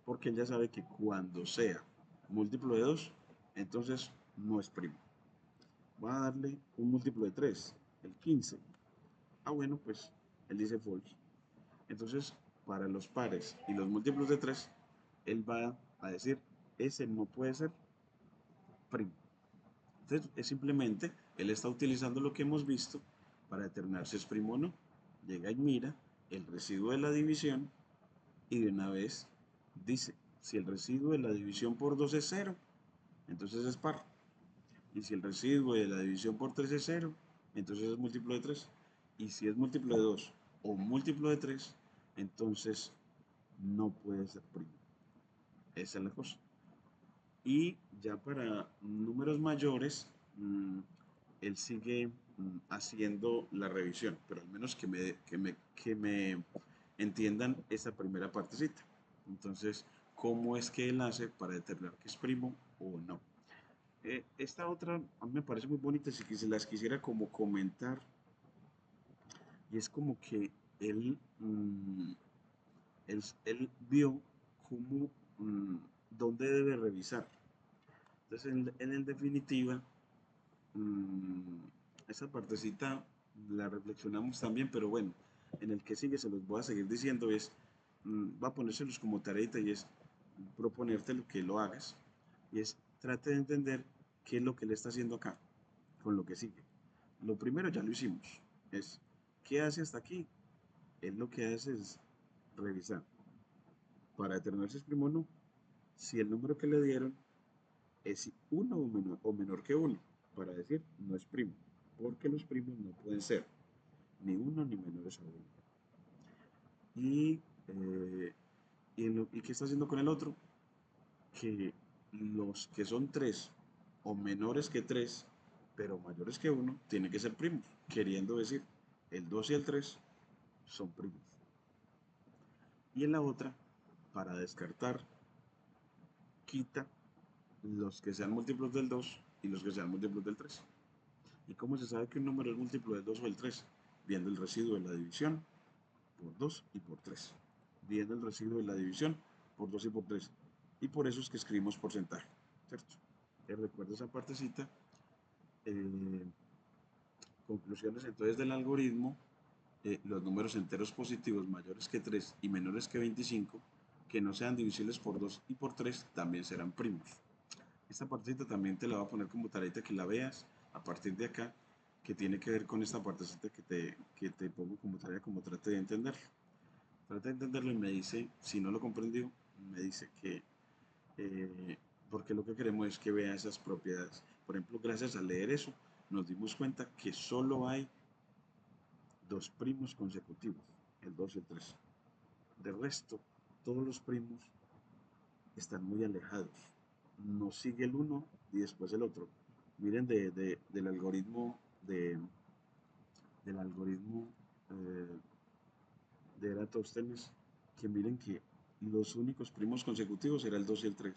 porque él ya sabe que cuando sea múltiplo de 2, entonces no es primo. Va a darle un múltiplo de 3, el 15. Ah, bueno, pues él dice false. Entonces, para los pares y los múltiplos de 3, él va a decir, ese no puede ser primo. Entonces, es simplemente, él está utilizando lo que hemos visto para determinar si es primo o no. Llega y mira el residuo de la división y de una vez dice, si el residuo de la división por 2 es 0, entonces es par. Y si el residuo de la división por 3 es 0, entonces es múltiplo de 3. Y si es múltiplo de 2 o múltiplo de 3, entonces no puede ser primo. Esa es la cosa. Y ya para números mayores, él sigue haciendo la revisión, pero al menos que me entiendan esa primera partecita. Entonces, ¿cómo es que él hace para determinar que es primo o no? Esta otra a mí me parece muy bonita, si se las quisiera como comentar, y es como que él, él vio cómo, dónde debe revisar. Entonces, en definitiva, mm, esa partecita la reflexionamos también, pero bueno, en el que sigue se los voy a seguir diciendo es, va a ponérselos como tareita y es proponerte lo que lo hagas, y es trate de entender qué es lo que le está haciendo acá con lo que sigue. Lo primero ya lo hicimos, es ¿qué hace hasta aquí? Él lo que hace es revisar para determinar si es primo o no, si el número que le dieron es uno o menor que uno, para decir no es primo, porque los primos no pueden ser ni uno ni menores a uno. Y, ¿y qué está haciendo con el otro? Que los que son 3 o menores que 3 pero mayores que uno tienen que ser primos, queriendo decir el 2 y el 3 son primos. Y en la otra, para descartar, quita los que sean múltiplos del 2 y los que sean múltiplos del 3. ¿Y cómo se sabe que un número es múltiplo del 2 o del 3? Viendo el residuo de la división por 2 y por 3. Viendo el residuo de la división por 2 y por 3. Y por eso es que escribimos porcentaje, ¿cierto? Recuerda esa partecita. Eh, Conclusiones entonces del algoritmo, los números enteros positivos mayores que 3 y menores que 25, que no sean divisibles por 2 y por 3, también serán primos. Esta partecita también te la voy a poner como tareita que la veas a partir de acá, que tiene que ver con esta partecita que te pongo como tarea, como trate de entenderlo. Trate de entenderlo y me dice, si no lo comprendió, me dice que, porque lo que queremos es que vea esas propiedades. Por ejemplo, gracias a leer eso, nos dimos cuenta que solo hay dos primos consecutivos, el 2 y el 3. De resto, todos los primos están muy alejados. Nos sigue el uno y después el otro. Miren del algoritmo del algoritmo eh, de Eratóstenes, que miren que los únicos primos consecutivos eran el 2 y el 3.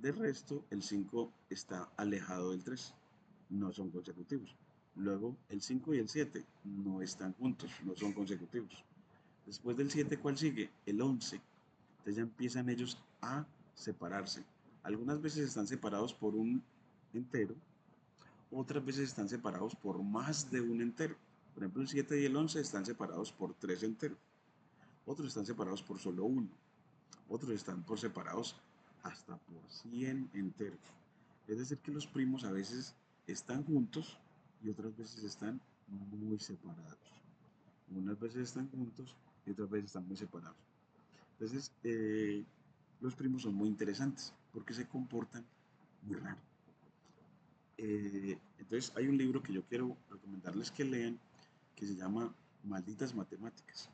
De resto, el 5 está alejado del 3, no son consecutivos. Luego, el 5 y el 7 no están juntos, no son consecutivos. Después del 7, ¿cuál sigue? El 11. Entonces ya empiezan ellos a separarse. Algunas veces están separados por un entero, otras veces están separados por más de un entero. Por ejemplo, el 7 y el 11 están separados por 3 enteros. Otros están separados por solo uno. Otros están por separados hasta por 100 enteros. Es decir, que los primos a veces están juntos y otras veces están muy separados. Unas veces están juntos y otras veces están muy separados. Entonces, los primos son muy interesantes porque se comportan muy raro. Entonces, hay un libro que yo quiero recomendarles que lean que se llama Malditas Matemáticas.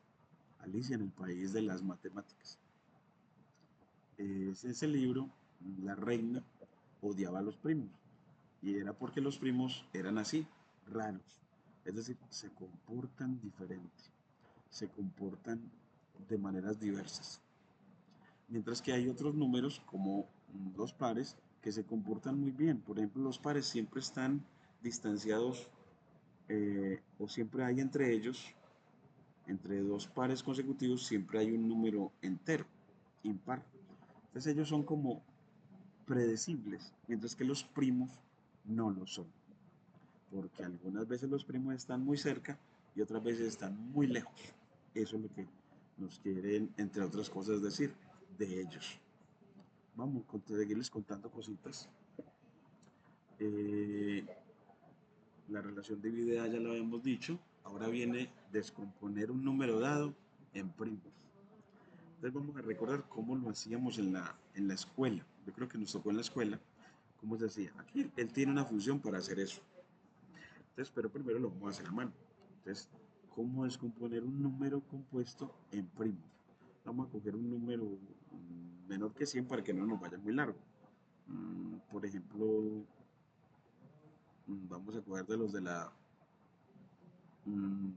Alicia en el País de las Matemáticas. En ese libro, la reina odiaba a los primos y era porque los primos eran así, raros. Es decir, se comportan diferente, se comportan de maneras diversas. Mientras que hay otros números, como los pares, que se comportan muy bien. Por ejemplo, los pares siempre están distanciados o siempre hay entre ellos, entre dos pares consecutivos, siempre hay un número entero, impar. Entonces ellos son como predecibles, mientras que los primos no lo son, porque algunas veces los primos están muy cerca y otras veces están muy lejos. Eso es lo que nos quieren, entre otras cosas, decir de ellos. Vamos a seguirles contando cositas. Eh, la relación dividida ya lo habíamos dicho. Ahora viene descomponer un número dado en primos. Entonces vamos a recordar cómo lo hacíamos en la escuela. Yo creo que nos tocó en la escuela cómo se hacía. Aquí él tiene una función para hacer eso. Entonces, pero primero lo vamos a hacer a mano. Entonces, ¿cómo descomponer un número compuesto en primos? Vamos a coger un número menor que 100 para que no nos vaya muy largo. Por ejemplo, vamos a coger de los de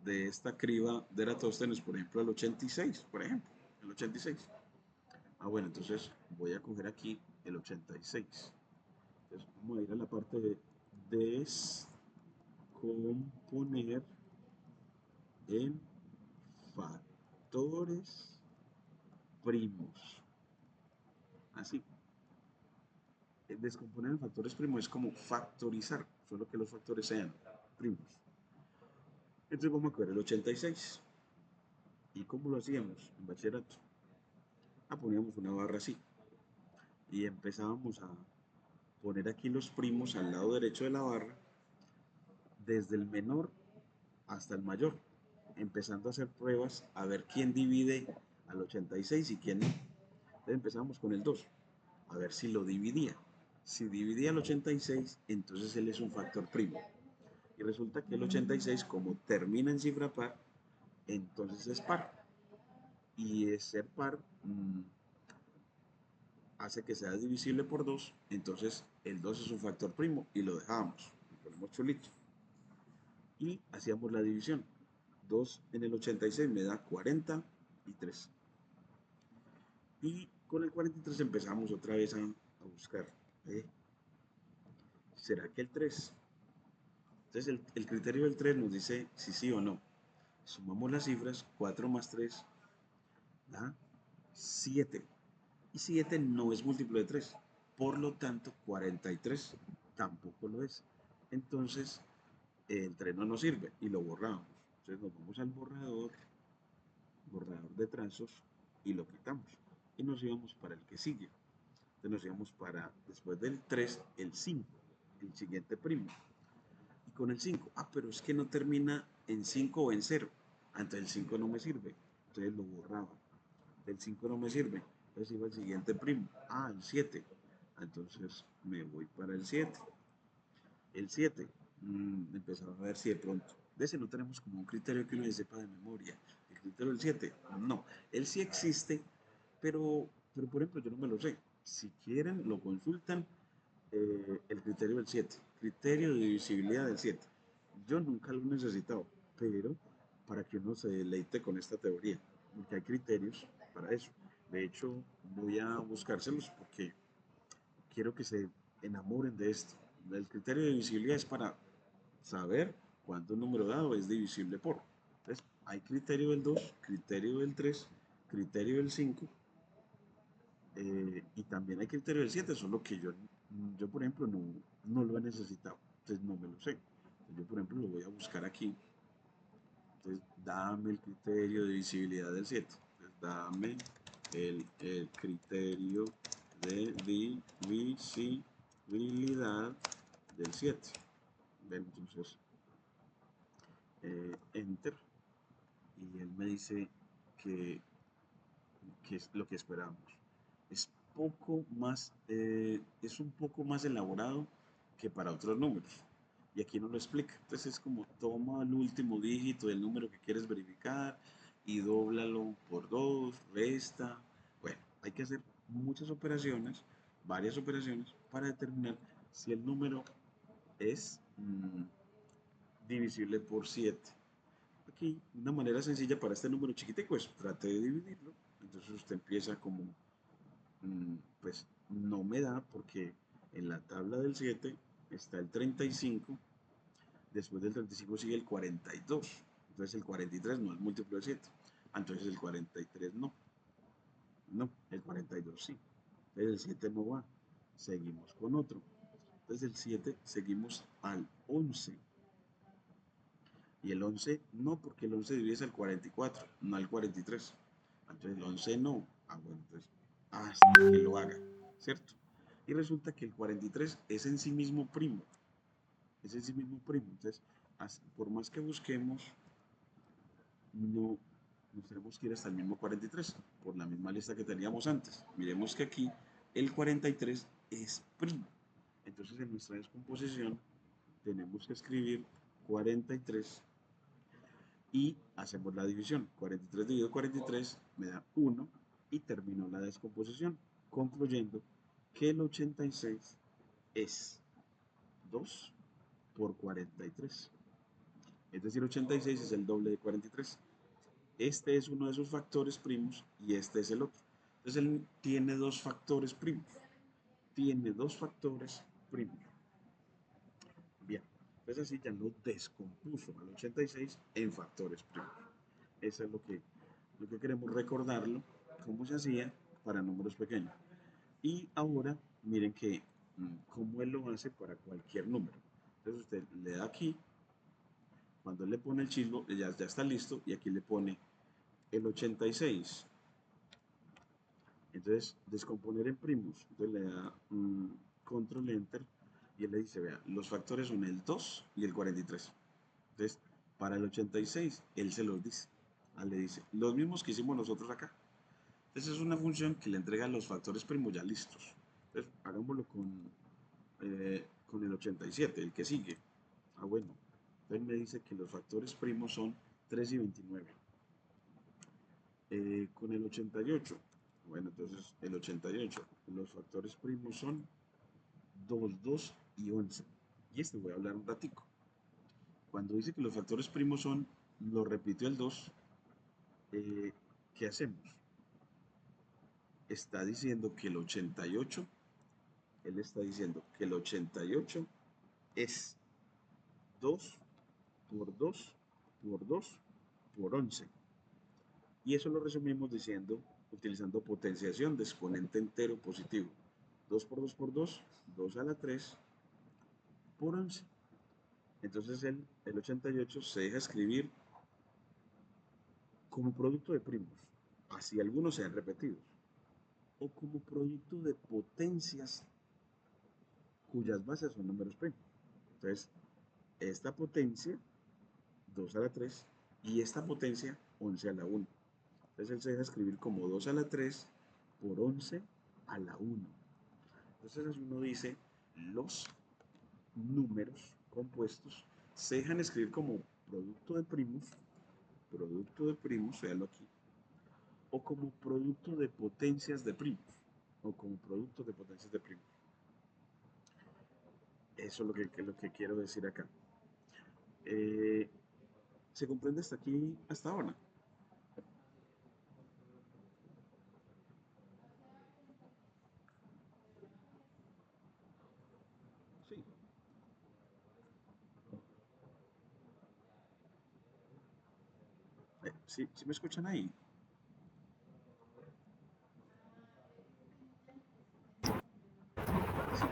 de esta criba de Eratóstenes, por ejemplo, el 86, por ejemplo, el 86. Ah, bueno, entonces voy a coger aquí el 86. Entonces vamos a ir a la parte de descomponer en factores primos. Así, descomponer en factores primos es como factorizar, solo que los factores sean primos. Entonces vamos a coger el 86. ¿Y cómo lo hacíamos en bachillerato? Poníamos una barra así y empezábamos a poner aquí los primos al lado derecho de la barra, desde el menor hasta el mayor, empezando a hacer pruebas a ver quién divide al 86 y quién no. Entonces empezamos con el 2, a ver si lo dividía. Si dividía al 86, entonces él es un factor primo. Y resulta que el 86, como termina en cifra par, entonces es par. Y es ser par hace que sea divisible por 2, entonces el 2 es un factor primo y lo dejamos, lo ponemos chulito. Y hacíamos la división. 2 en el 86 me da 43. Y con el 43 empezamos otra vez a buscar. ¿eh? ¿Será que el 3? Entonces el criterio del 3 nos dice si sí o no. Sumamos las cifras, 4 más 3 da 7. Y 7 no es múltiplo de 3. Por lo tanto, 43 tampoco lo es. Entonces, el 3 no nos sirve y lo borramos. Entonces nos vamos al borrador de trazos y lo quitamos. Y nos íbamos para el que sigue. Entonces nos íbamos para, después del 3, el 5, el siguiente primo. Y con el 5, pero es que no termina en 5 o en 0. Entonces el 5 no me sirve. Entonces lo borraba. El 5 no me sirve. Entonces iba al siguiente primo. El 7. Entonces me voy para el 7. El 7. Empezaba a ver si de pronto. De ese no tenemos como un criterio que uno sepa de memoria. El criterio del 7. No. Él sí existe, pero por ejemplo yo no me lo sé. Si quieren, lo consultan. El criterio del 7. Criterio de divisibilidad del 7. Yo nunca lo he necesitado, pero para que uno se deleite con esta teoría, porque hay criterios para eso. De hecho, voy a buscárselos porque quiero que se enamoren de esto. El criterio de divisibilidad es para saber cuánto un número dado es divisible por. Entonces, hay criterio del 2, criterio del 3, criterio del 5 y también hay criterio del 7, solo que yo por ejemplo, no lo he necesitado, entonces no me lo sé. Entonces, yo, por ejemplo, lo voy a buscar aquí. Entonces, dame el criterio de visibilidad del 7. Entonces, dame el criterio de divisibilidad del 7. Entonces, enter. Y él me dice que, que es lo que esperábamos. Es es un poco más elaborado que para otros números. Y aquí no lo explica. Entonces es como toma el último dígito del número que quieres verificar y dóblalo por 2, resta. Bueno, hay que hacer muchas operaciones, varias operaciones, para determinar si el número es divisible por 7. Aquí, una manera sencilla para este número chiquitico es trate de dividirlo. Entonces usted empieza como pues no me da porque en la tabla del 7 está el 35, después del 35 sigue el 42, entonces el 43 no es múltiplo de 7, entonces el 43 no, el 42 sí. Entonces el 7 no va, seguimos con otro. Entonces el 7 seguimos al 11. Y el 11 no, porque el 11 divide al 44, no al 43. Entonces el 11 no. Ah, bueno, entonces hasta que lo haga, ¿cierto? Y resulta que el 43 es en sí mismo primo. Es en sí mismo primo. Entonces, por más que busquemos, no nos tenemos que ir hasta el mismo 43, por la misma lista que teníamos antes. Miremos que aquí el 43 es primo. Entonces en nuestra descomposición tenemos que escribir 43 y hacemos la división. 43 dividido 43 me da 1 y terminó la descomposición, concluyendo que el 86 es 2 por 43. Es decir, 86 es el doble de 43. Este es uno de sus factores primos y este es el otro. Entonces él tiene dos factores primos. Tiene dos factores primos. Bien, entonces así ya lo descompuso al 86 en factores primos. Eso es lo que queremos recordarlo, cómo se hacía para números pequeños. Y ahora miren que cómo él lo hace para cualquier número. Entonces usted le da aquí, cuando él le pone el chismo, ya está listo y aquí le pone el 86. Entonces, descomponer en primos. Entonces le da control enter y él le dice, vea, los factores son el 2 y el 43. Entonces, para el 86, él se los dice. Le dice, los mismos que hicimos nosotros acá. Entonces es una función que le entrega los factores primos ya listos. Entonces, hagámoslo con el 87, el que sigue. Ah, bueno. Entonces me dice que los factores primos son 3 y 29. Con el 88. Bueno, entonces el 88, los factores primos son 2, 2 y 11. Y este voy a hablar un ratico. Cuando dice que los factores primos son, lo repitió el 2, ¿qué hacemos? Está diciendo que el 88, él está diciendo que el 88 es 2 por 2 por 2 por 11. Y eso lo resumimos diciendo, utilizando potenciación de exponente entero positivo. 2 por 2 por 2, 2 a la 3 por 11. Entonces el 88 se deja escribir como producto de primos, así algunos sean repetidos, o como producto de potencias cuyas bases son números primos. Entonces, esta potencia, 2 a la 3, y esta potencia, 11 a la 1. Entonces él se deja escribir como 2 a la 3 por 11 a la 1. Entonces uno dice, los números compuestos se dejan escribir como producto de primos, véalo aquí, o como producto de potencias de primos, o como producto de potencias de primos. Eso es lo que quiero decir acá. ¿Se comprende hasta aquí, hasta ahora? Sí. ¿Sí me escuchan ahí? Sí,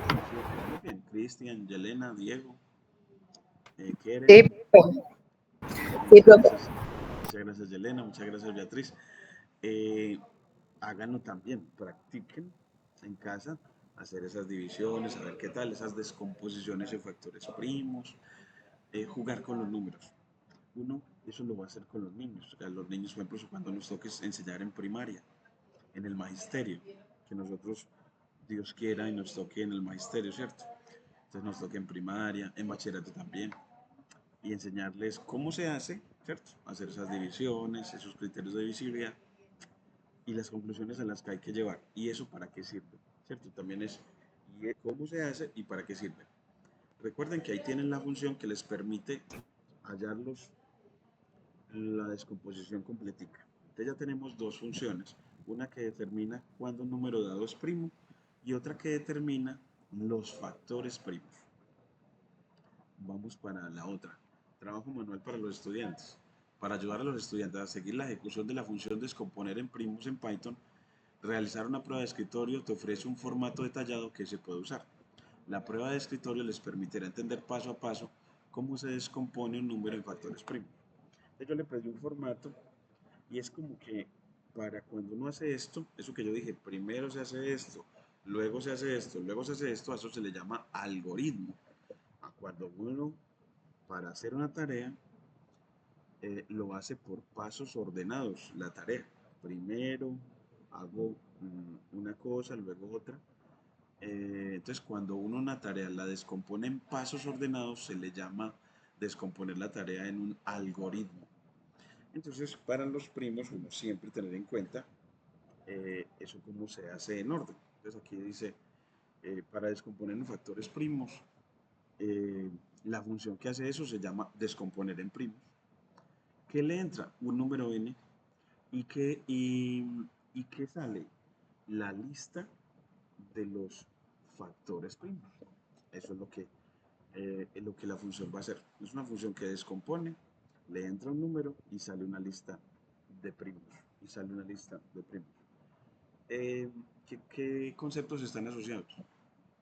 sí, escuchamos bien. Cristian, Yelena, Diego, Keren. Sí, Bueno, sí, muchas profe. gracias. Muchas gracias, Yelena. Muchas gracias, Beatriz. Eh, Háganlo también. Practiquen en casa hacer esas divisiones, a ver qué tal, esas descomposiciones de factores primos, jugar con los números. Uno, eso lo va a hacer con los niños. A los niños, por ejemplo, cuando nos toque enseñar en primaria, en el magisterio, que nosotros, Dios quiera, y nos toque en el magisterio, ¿cierto? Entonces nos toque en primaria, en bachillerato también, y enseñarles cómo se hace, ¿cierto? Hacer esas divisiones, esos criterios de visibilidad y las conclusiones a las que hay que llevar. ¿Y eso para qué sirve? ¿Cierto? También es cómo se hace y para qué sirve. Recuerden que ahí tienen la función que les permite hallarlos la descomposición completica. Entonces ya tenemos dos funciones, una que determina cuándo un número dado es primo y otra que determina los factores primos. Vamos para la otra. Trabajo manual para los estudiantes. Para ayudar a los estudiantes a seguir la ejecución de la función descomponer en primos en Python, Realizar una prueba de escritorio te ofrece un formato detallado que se puede usar. La prueba de escritorio les permitirá entender paso a paso cómo se descompone un número en factores primos. Entonces yo le pedí un formato y es como que para cuando uno hace esto, eso que yo dije, primero se hace esto, luego se hace esto, luego se hace esto, a eso se le llama algoritmo. A cuando uno, para hacer una tarea, lo hace por pasos ordenados, la tarea. Primero hago una cosa, luego otra. Entonces, cuando uno una tarea la descompone en pasos ordenados, se le llama descomponer la tarea en un algoritmo. Entonces, para los primos, uno siempre tener en cuenta eso cómo se hace en orden. Entonces, aquí dice, para descomponer en factores primos, eh, la función que hace eso se llama descomponer en primos. ¿Qué le entra? Un número n y qué sale la lista de los factores primos. Eso es lo que la función va a hacer. Es una función que descompone, le entra un número y sale una lista de primos. Y sale una lista de primos. ¿Qué conceptos están asociados?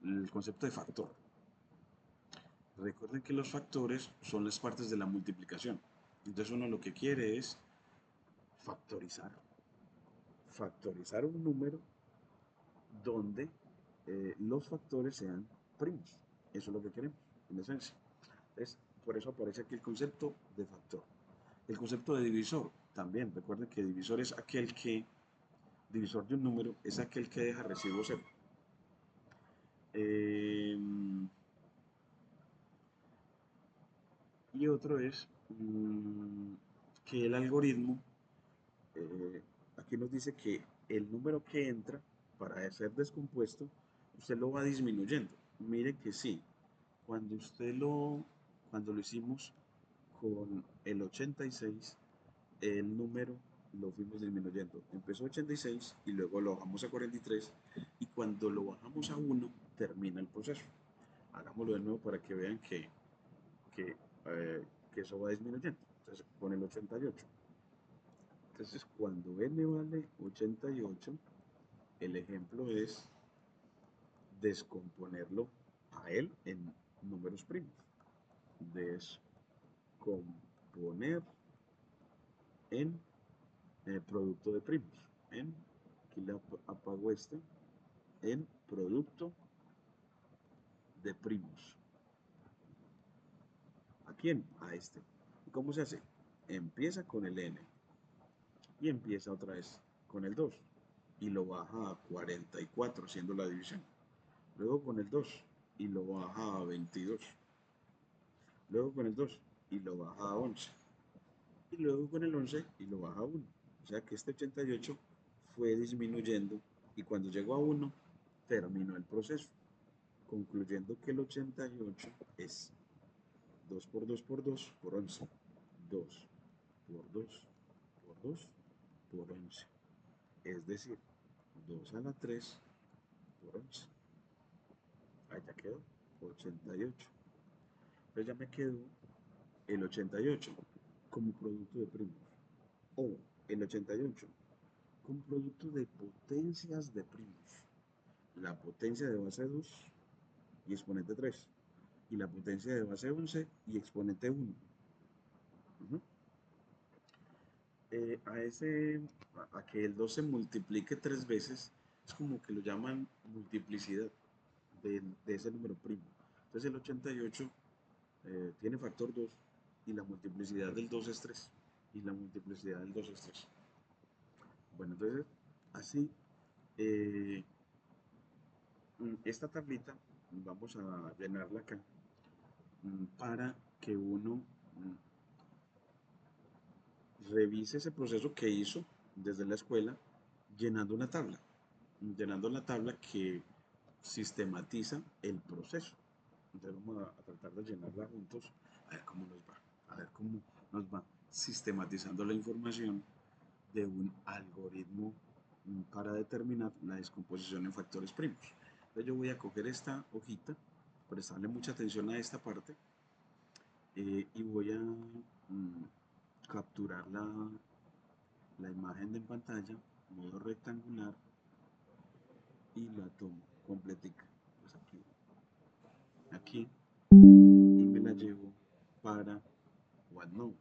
El concepto de factor. Recuerden que los factores son las partes de la multiplicación. Entonces uno lo que quiere es factorizar. Factorizar un número donde los factores sean primos. Eso es lo que queremos, en esencia. Entonces, por eso aparece aquí el concepto de factor. El concepto de divisor también. Recuerden que divisor es divisor de un número es aquel que deja residuo cero. Eh, y otro es que el algoritmo, eh, aquí nos dice que el número que entra para ser descompuesto, usted lo va disminuyendo. Mire que sí, cuando cuando lo hicimos con el 86, el número lo fuimos disminuyendo. Empezó 86 y luego lo bajamos a 43 y cuando lo bajamos a 1 termina el proceso. Hagámoslo de nuevo para que vean que, eh, que eso va disminuyendo. Entonces, con el 88. Entonces, cuando n vale 88, el ejemplo es descomponerlo a él en números primos. Descomponer en producto de primos. Aquí le apago este, en producto de primos. ¿A quién? A este. ¿Y cómo se hace? Empieza con el n y empieza otra vez con el 2 y lo baja a 44 haciendo la división. Luego con el 2 y lo baja a 22. Luego con el 2 y lo baja a 11. Y luego con el 11 y lo baja a 1. O sea que este 88 fue disminuyendo y cuando llegó a 1 terminó el proceso, concluyendo que el 88 es 2 por 2 por 2 por 11. 2 por 2 por 2 por 11. Es decir, 2 a la 3 por 11. Ahí ya quedó, 88. Entonces ya me quedó el 88 como producto de primos. O el 88 como producto de potencias de primos. La potencia de base 2 y exponente 3. Y la potencia de base 11 y exponente 1. Uh-huh. A que el 2 se multiplique 3 veces, es como que lo llaman multiplicidad de ese número primo. Entonces el 88 tiene factor 2 y la multiplicidad del 2 es 3. Y la multiplicidad del 2 es 3. Bueno, entonces, así, eh, esta tablita vamos a llenarla acá para que uno revise ese proceso que hizo desde la escuela llenando la tabla que sistematiza el proceso. Entonces vamos a tratar de llenarla juntos, a ver cómo nos va, a ver cómo nos va sistematizando la información de un algoritmo para determinar la descomposición en factores primos. Entonces yo voy a coger esta hojita, prestarle mucha atención a esta parte y voy a capturar la imagen de pantalla, modo rectangular, y la tomo completica. Pues aquí, y me la llevo para OneNote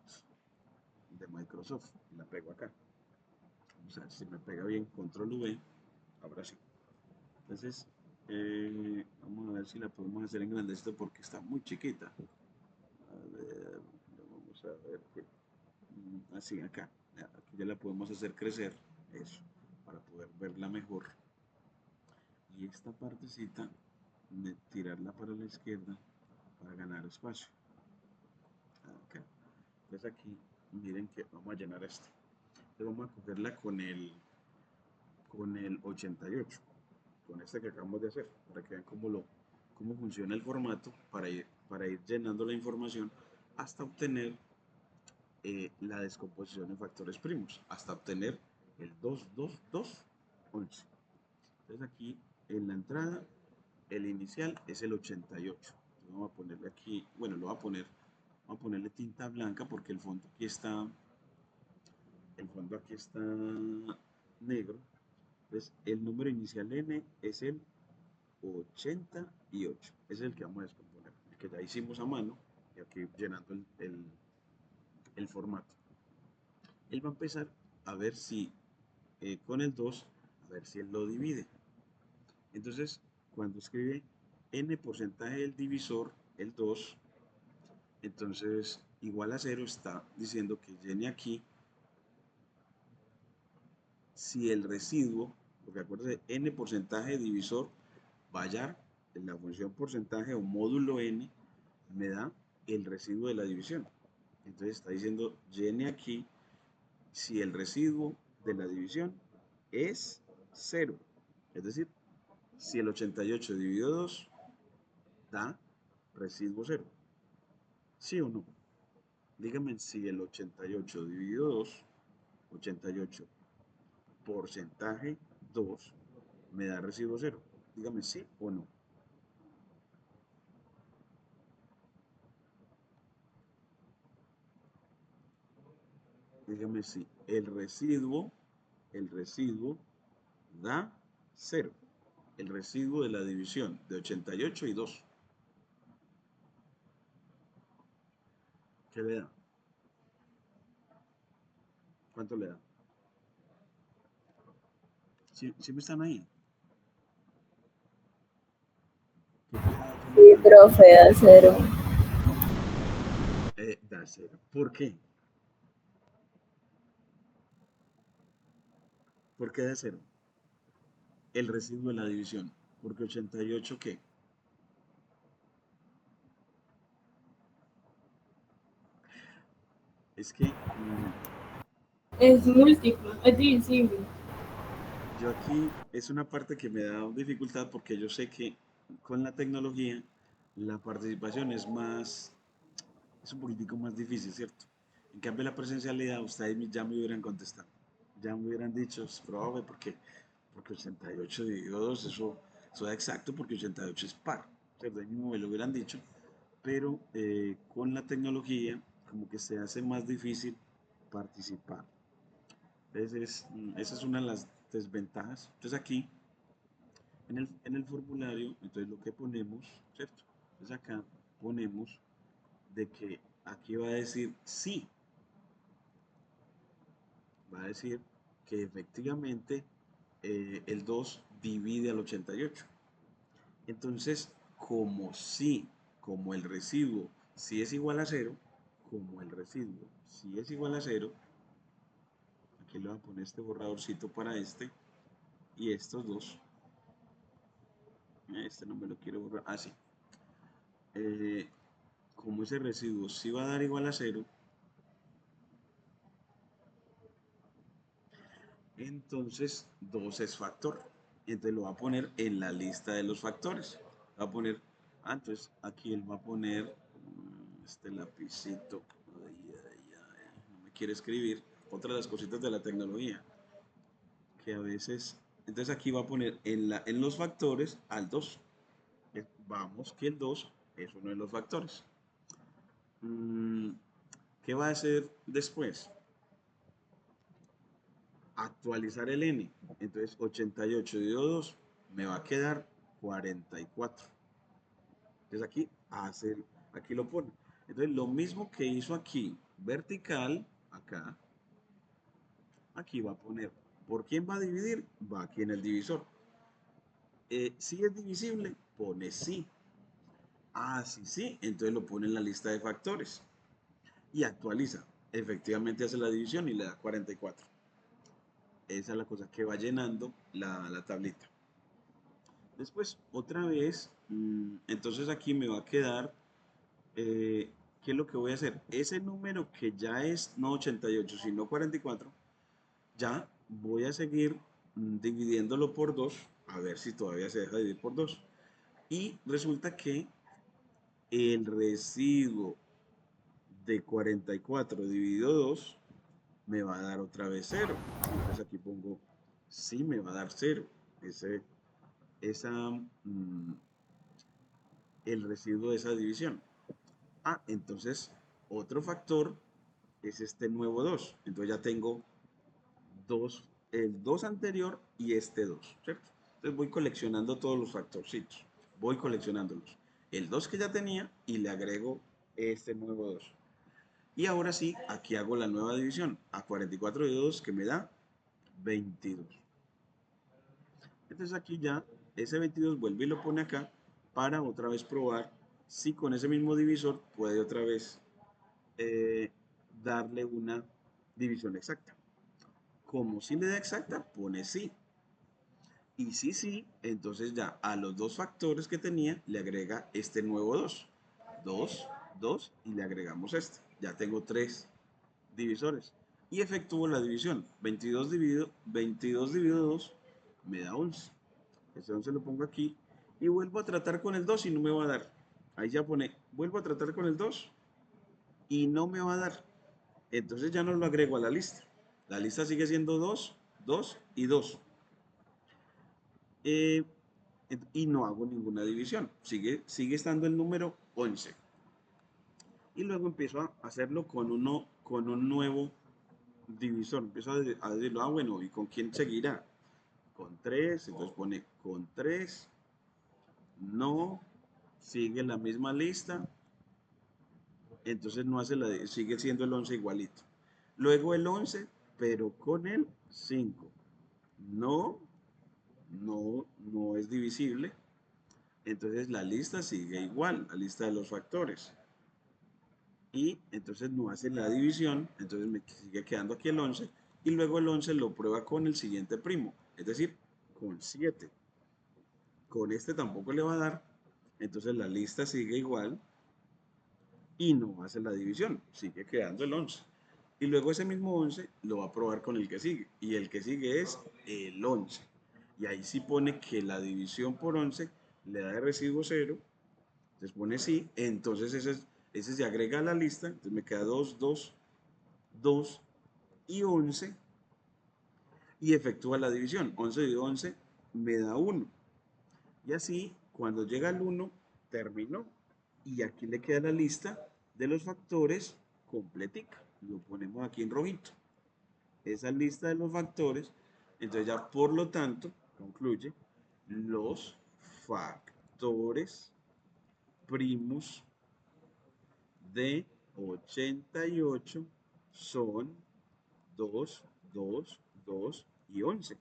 de Microsoft. Y la pego acá. Vamos a ver si me pega bien. Control V. Ahora sí. Entonces, vamos a ver si la podemos hacer en grandecito porque está muy chiquita. A ver, vamos a ver que así acá. Aquí ya la podemos hacer crecer. Eso, para poder verla mejor. Y esta partecita, de tirarla para la izquierda para ganar espacio. Acá. Entonces aquí, miren que vamos a llenar esto. Entonces vamos a cogerla con el 88, con este que acabamos de hacer, para que vean cómo funciona el formato para ir llenando la información hasta obtener la descomposición en factores primos, hasta obtener el 2, 2, 2, 11. Entonces aquí en la entrada, el inicial es el 88. Entonces vamos a ponerle aquí, bueno, vamos a ponerle tinta blanca porque el fondo aquí está negro. Entonces el número inicial n es el 88. Ese es el que vamos a descomponer, el que ya hicimos a mano y aquí llenando el formato. Él va a empezar a ver si con el 2, a ver si él lo divide. Entonces, cuando escribe n porcentaje del divisor, el 2, entonces igual a 0 está diciendo que llene aquí si el residuo, porque acuérdense, n porcentaje divisor va a hallar en la función porcentaje o módulo n me da el residuo de la división. Entonces está diciendo llene aquí si el residuo de la división es 0. Es decir, si el 88 dividido 2 da residuo 0. ¿Sí o no? Díganme si el 88 dividido 2, 88 porcentaje 2 me da residuo 0. Dígame sí o no. Dígame si el residuo da 0. El residuo de la división de 88 y 2. ¿Qué le da? ¿Cuánto le da? ¿Siempre están ahí? Sí, profe, da 0. Da 0. ¿Por qué? ¿Por qué da 0? El residuo de la división. Porque 88, ¿qué? Es que Es múltiplo, es divisible. yo aquí es una parte que me da dificultad porque yo sé que con la tecnología la participación es un poquitico más difícil, ¿cierto? En cambio la presencialidad, ustedes ya me hubieran contestado, ya me hubieran dicho, profe, porque 88 dividido 2, eso da exacto porque 88 es par, ¿cierto? Ahí mismo me lo hubieran dicho, pero con la tecnología como que se hace más difícil participar. Entonces, esa es una de las desventajas. Entonces aquí, en el formulario, entonces lo que ponemos, ¿cierto? Entonces acá ponemos de que aquí va a decir sí, va a decir que efectivamente el 2 divide al 88. Entonces, como el residuo si es igual a 0, como el residuo si es igual a 0, aquí le voy a poner este borradorcito para este y estos dos. Este no me lo quiero borrar. Ah, sí. Como ese residuo sí va a dar igual a 0, entonces 2 es factor. Y entonces lo va a poner en la lista de los factores. Va a poner, entonces aquí él va a poner este lapicito. No me quiere escribir. Otra de las cositas de la tecnología. Que a veces, entonces aquí va a poner en los factores al 2. Vamos que el 2 es uno de los factores. ¿Qué va a hacer después? Actualizar el n. Entonces 88 dividido 2 me va a quedar 44. Entonces aquí lo pone. Entonces lo mismo que hizo aquí, vertical, acá, aquí va a poner. ¿Por quién va a dividir? Va aquí en el divisor. Si es divisible, pone sí. Ah, sí, sí. Entonces lo pone en la lista de factores. Y actualiza. Efectivamente hace la división y le da 44. Esa es la cosa que va llenando la tablita. Después, otra vez, entonces aquí me va a quedar, ¿qué es lo que voy a hacer? Ese número que ya es no 88, sino 44, ya voy a seguir dividiéndolo por 2, a ver si todavía se deja dividir por 2. Y resulta que el residuo de 44 dividido 2 me va a dar otra vez 0. Entonces aquí pongo, sí me va a dar 0. Esa, el residuo de esa división. Ah, entonces otro factor es este nuevo 2. Entonces ya tengo el 2 anterior y este 2, ¿cierto? Entonces voy coleccionando todos los factorcitos. Voy coleccionándolos. El 2 que ya tenía y le agrego este nuevo 2. Y ahora sí, aquí hago la nueva división. A 44 de 2 que me da 22. Entonces aquí ya ese 22 vuelve y lo pone acá para otra vez probar si con ese mismo divisor puede otra vez eh, darle una división exacta. Como si le da exacta, pone sí. Y si sí, entonces ya a los dos factores que tenía le agrega este nuevo 2. 2, 2 y le agregamos este. Ya tengo 3 divisores. Y efectúo la división. 22 dividido 2 me da 11. Ese 11 lo pongo aquí y vuelvo a tratar con el 2 y no me va a dar. Ahí ya pone, vuelvo a tratar con el 2 y no me va a dar. Entonces ya no lo agrego a la lista. La lista sigue siendo 2, 2 y 2. Eh, y no hago ninguna división. Sigue estando el número 11. Y luego empiezo a hacerlo con un nuevo divisor. Empiezo a decirlo, ah, bueno, ¿y con quién seguirá? Con 3, entonces pone con 3, no, sigue la misma lista, entonces no hace sigue siendo el 11 igualito. Luego el 11, pero con el 5. No, no es divisible. Entonces la lista sigue igual, la lista de los factores. Y entonces no hace la división, entonces me sigue quedando aquí el 11. Y luego el 11 lo prueba con el siguiente primo, es decir, con 7. Con este tampoco le va a dar, entonces la lista sigue igual y no hace la división, sigue quedando el 11. Y luego ese mismo 11 lo va a probar con el que sigue, y el que sigue es el 11. Y ahí sí pone que la división por 11 le da de residuo 0, entonces pone sí, entonces ese se agrega a la lista, entonces me queda 2, 2, 2 y 11, y efectúa la división. 11 dividido 11 me da 1. Y así, cuando llega al 1, terminó. Y aquí le queda la lista de los factores completica. Lo ponemos aquí en rojito. Esa lista de los factores, entonces ya por lo tanto, concluye, los factores primos de 88 son 2, 2, 2 y 11.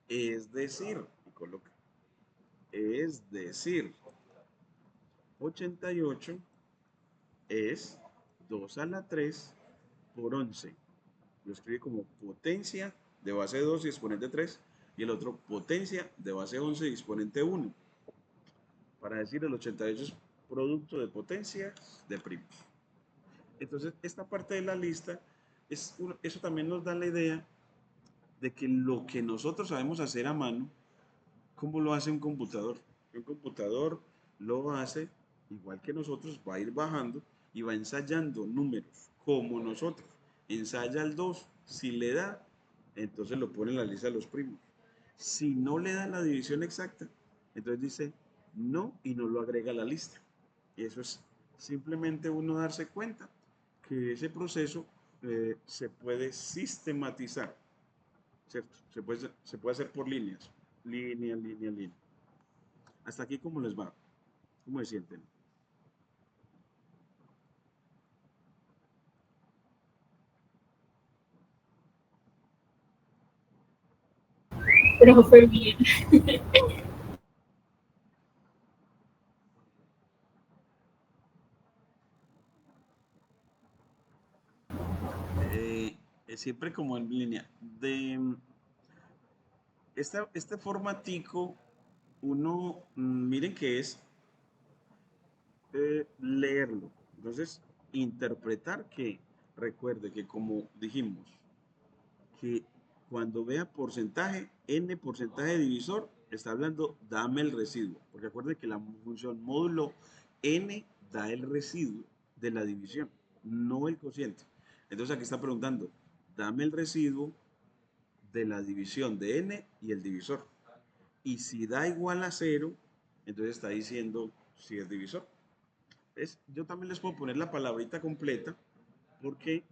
Es decir, y coloca, es decir, 88 es 2 a la 3 por 11. Lo escribe como potencia de base 2 y exponente 3, y el otro potencia de base 11 y exponente 1. Para decir el 88 es producto de potencias de primos. Entonces, esta parte de la lista, eso también nos da la idea de que lo que nosotros sabemos hacer a mano, ¿cómo lo hace un computador? Un computador lo hace igual que nosotros, va a ir bajando y va ensayando números, como nosotros. Ensaya el 2, si le da, entonces lo pone en la lista de los primos. Si no le da la división exacta, entonces dice no y no lo agrega a la lista. Y eso es simplemente uno darse cuenta que ese proceso se puede sistematizar, ¿cierto? Se puede hacer por líneas. línea, línea, línea. Hasta aquí, ¿cómo les va? ¿Cómo se sienten? Profe, bien. Siempre como en línea. Este formatico, miren que es leerlo. Entonces, interpretar que, recuerde que como dijimos, que cuando vea porcentaje, n porcentaje divisor, está hablando dame el residuo. Porque acuerde que la función módulo n da el residuo de la división, no el cociente. Entonces aquí está preguntando, dame el residuo de la división de n y el divisor. Y si da igual a 0, entonces está diciendo si es divisor. Yo también les puedo poner la palabrita completa porque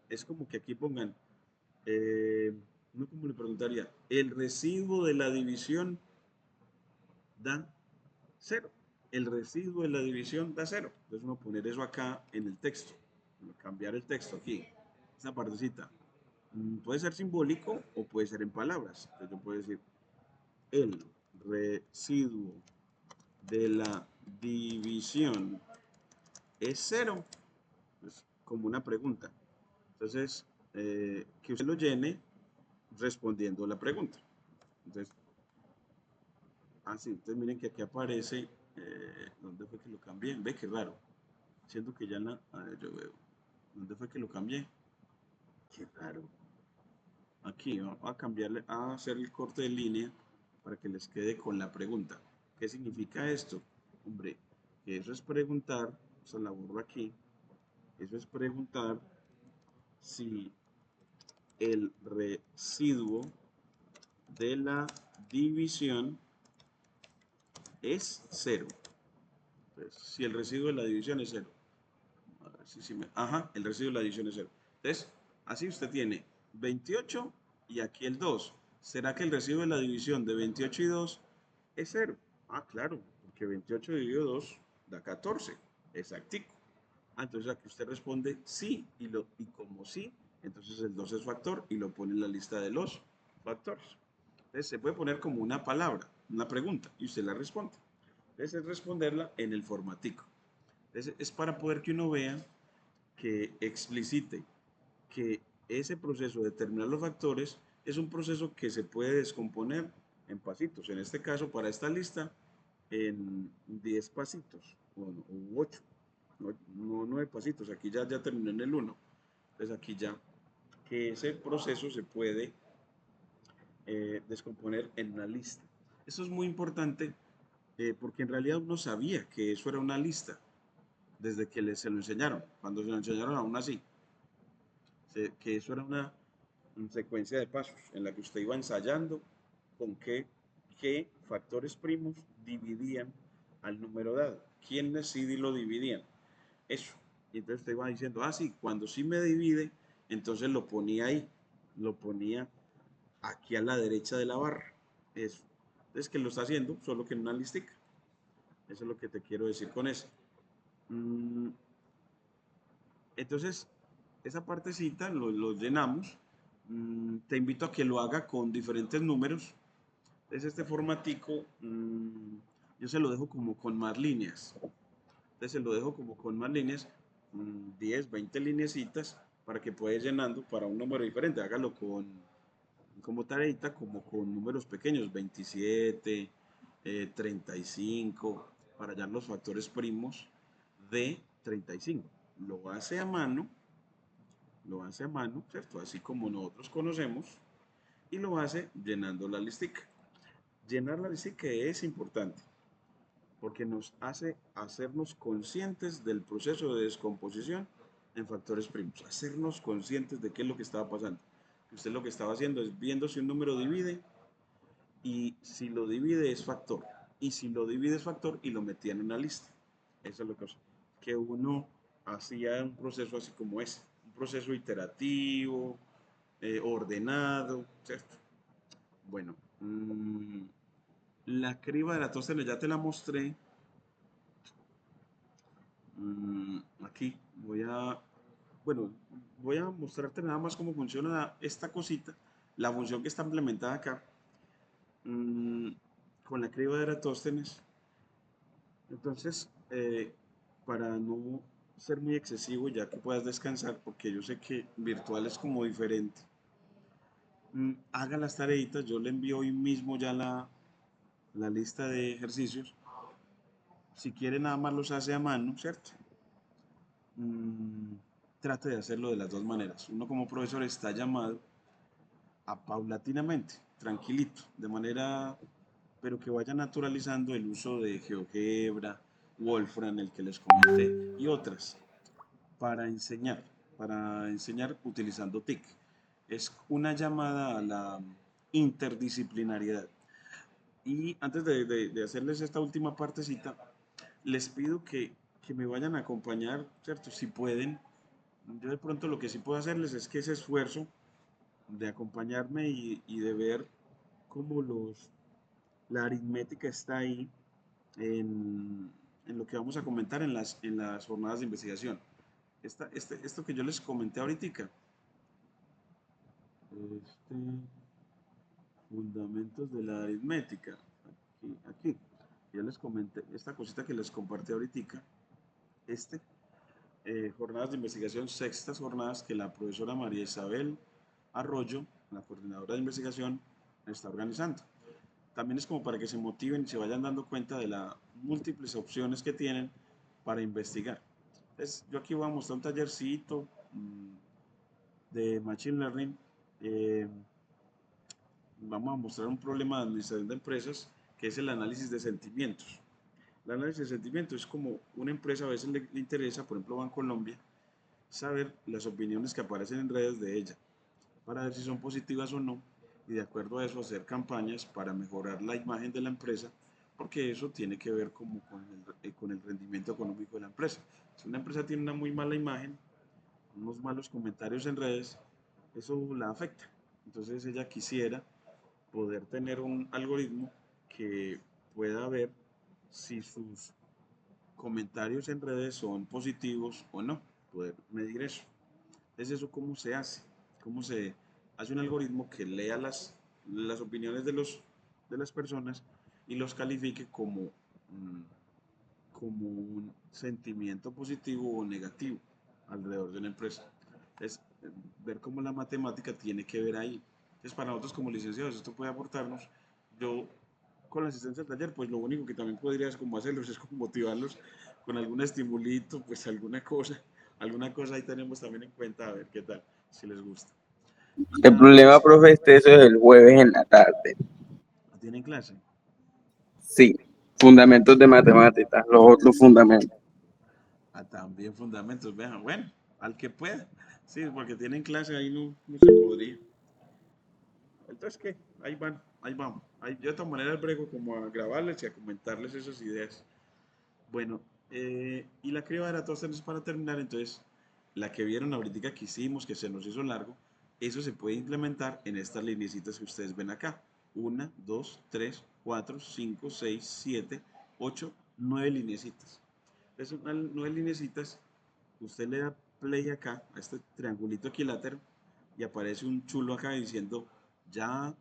es como que aquí pongan, no como le preguntaría, el residuo de la división da 0. El residuo de la división da 0. Entonces uno poner eso acá en el texto, cambiar el texto aquí, esa partecita. Puede ser simbólico o puede ser en palabras. Entonces yo puedo decir, el residuo de la división es 0. Es como una pregunta. Entonces, que usted lo llene respondiendo la pregunta. Entonces, entonces miren que aquí aparece, ¿dónde fue que lo cambié? Ve que raro. Siento que ya a ver, yo veo. ¿Dónde fue que lo cambié? Qué raro. Aquí vamos a cambiarle, a hacer el corte de línea para que les quede con la pregunta. ¿Qué significa esto? Hombre, que eso es preguntar, o sea, la borro aquí, eso es preguntar si el residuo de la división es 0. Entonces, si el residuo de la división es 0. A ver si ajá, el residuo de la división es 0. Entonces, así usted tiene 28 y aquí el 2. ¿Será que el residuo de la división de 28 y 2 es 0? Ah, claro, porque 28 dividido 2 da 14. Exactico. Entonces aquí usted responde sí, y como sí, entonces el 2 es factor y lo pone en la lista de los factores. Entonces se puede poner como una palabra, una pregunta, y usted la responde. Entonces es responderla en el formatico. Entonces es para poder que uno vea, que explicite que ese proceso de determinar los factores es un proceso que se puede descomponer en pasitos. En este caso, para esta lista, en 10 pasitos, u 8, no 9 pasitos. Aquí ya terminó en el 1. Entonces aquí ya, que ese proceso se puede descomponer en una lista. Eso es muy importante porque en realidad uno sabía que eso era una lista desde que se lo enseñaron, cuando se lo enseñaron aún así, que eso era una secuencia de pasos en la que usted iba ensayando con qué factores primos dividían al número dado, quiénes sí lo dividían, eso. Y entonces usted iba diciendo, sí, cuando sí me divide, entonces lo ponía ahí, lo ponía aquí a la derecha de la barra, eso. Entonces que lo está haciendo, solo que en una listica. Eso es lo que te quiero decir con eso. Entonces, esa partecita lo llenamos. Te invito a que lo haga con diferentes números. Entonces, este formatico, yo se lo dejo como con más líneas. Entonces, se lo dejo como con más líneas, 10, 20 lineecitas, para que pueda ir llenando para un número diferente. Hágalo como tareita, como con números pequeños, 27, 35, para hallar los factores primos de 35. Lo hace a mano, ¿cierto? Así como nosotros conocemos, y lo hace llenando la listica. Llenar la listica es importante, porque nos hace hacernos conscientes del proceso de descomposición en factores primos, hacernos conscientes de qué es lo que estaba pasando. Usted lo que estaba haciendo es viendo si un número divide, y si lo divide es factor, y si lo divide es factor, y lo metía en una lista. Eso es lo que uno hacía un proceso así como ese, un proceso iterativo, ordenado, ¿cierto? Bueno, La criba de Eratóstenes ya te la mostré. Aquí bueno, voy a mostrarte nada más cómo funciona esta cosita, la función que está implementada acá, mm, con la criba de Eratóstenes. Entonces, para no ser muy excesivo, ya que puedas descansar, porque yo sé que virtual es como diferente, haga las tareitas, yo le envío hoy mismo ya la lista de ejercicios. Si quiere nada más los hace a mano, ¿cierto? Trate de hacerlo de las dos maneras. Uno como profesor está llamado a paulatinamente, tranquilito, de manera, pero que vaya naturalizando el uso de GeoGebra, Wolfram, el que les comenté, y otras, para enseñar, utilizando TIC. Es una llamada a la interdisciplinariedad. Y antes de hacerles esta última partecita, les pido que me vayan a acompañar, ¿cierto? Si pueden. Yo de pronto lo que sí puedo hacerles es que ese esfuerzo de acompañarme y de ver cómo la aritmética está ahí en lo que vamos a comentar en las jornadas de investigación. Esto que yo les comenté ahorita, fundamentos de la aritmética, aquí, yo les comenté, esta cosita que les compartí ahorita, jornadas de investigación, sextas jornadas que la profesora María Isabel Arroyo, la coordinadora de investigación, está organizando. También es como para que se motiven y se vayan dando cuenta de las múltiples opciones que tienen para investigar. Entonces, yo aquí voy a mostrar un tallercito de Machine Learning. Vamos a mostrar un problema de administración de empresas, que es el análisis de sentimientos. El análisis de sentimientos es como una empresa a veces le interesa, por ejemplo, Bancolombia, saber las opiniones que aparecen en redes de ella, para ver si son positivas o no, y de acuerdo a eso hacer campañas para mejorar la imagen de la empresa, porque eso tiene que ver como con el rendimiento económico de la empresa. Si una empresa tiene una muy mala imagen, unos malos comentarios en redes, eso la afecta. Entonces ella quisiera poder tener un algoritmo que pueda ver si sus comentarios en redes son positivos o no, poder medir eso. Es eso cómo se hace, cómo se hace un algoritmo que lea las opiniones de las personas y los califique como un sentimiento positivo o negativo alrededor de una empresa. Es ver cómo la matemática tiene que ver ahí. Entonces, para nosotros como licenciados, esto puede aportarnos. Yo, con la asistencia al taller, pues lo único que también podría es como hacerlos, es como motivarlos con algún estimulito, pues alguna cosa ahí tenemos también en cuenta, a ver qué tal, si les gusta. Y El nada problema, más, profe, eso es el jueves en la tarde. ¿tienen clase? Sí, fundamentos de matemáticas, los otros fundamentos. También fundamentos, vean, bueno, al que pueda, sí, porque tienen clase ahí no se podría. Entonces, ¿qué? Ahí van, ahí vamos. Yo de todas maneras brego como a grabarles y a comentarles esas ideas. Bueno, y la criba de Eratóstenes para terminar, entonces, la que vieron ahorita que hicimos, que se nos hizo largo, eso se puede implementar en estas lineecitas que ustedes ven acá. 1, 2, 3, 4, 5, 6, 7, 8, 9 lineecitas. Entonces, 9 lineecitas, usted le da play acá, a este triangulito equilátero, y aparece un chulo acá diciendo, ya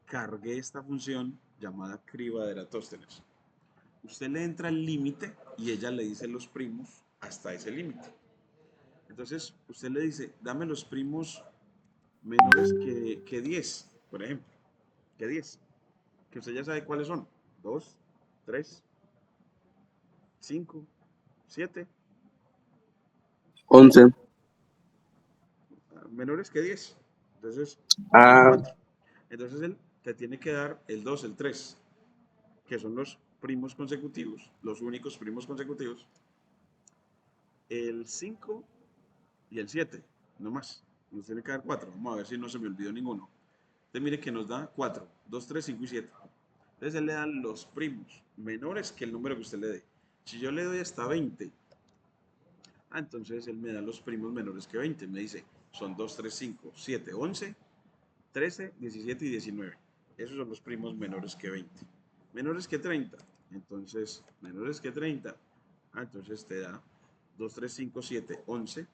cargué esta función llamada criba de Eratóstenes. Usted le entra al límite y ella le dice los primos hasta ese límite. Entonces, usted le dice, dame los primos menores que 10, por ejemplo, que 10, que usted ya sabe cuáles son. 2, 3, 5, 7, 11. menores que 10. Entonces, son Ah, 4. Entonces, él te tiene que dar el 2, el 3, que son los primos consecutivos, los únicos primos consecutivos, el 5 y el 7, no más. Nos tiene que dar 4. Vamos a ver si no se me olvidó ninguno. Entonces mire que nos da 4, 2, 3, 5 y 7. Entonces él le da los primos menores que el número que usted le dé. Si yo le doy hasta 20, entonces él me da los primos menores que 20. Me dice, son 2, 3, 5, 7, 11, 13, 17 y 19. Esos son los primos menores que 20. Menores que 30. Entonces, menores que 30. Entonces te da 2, 3, 5, 7, 11,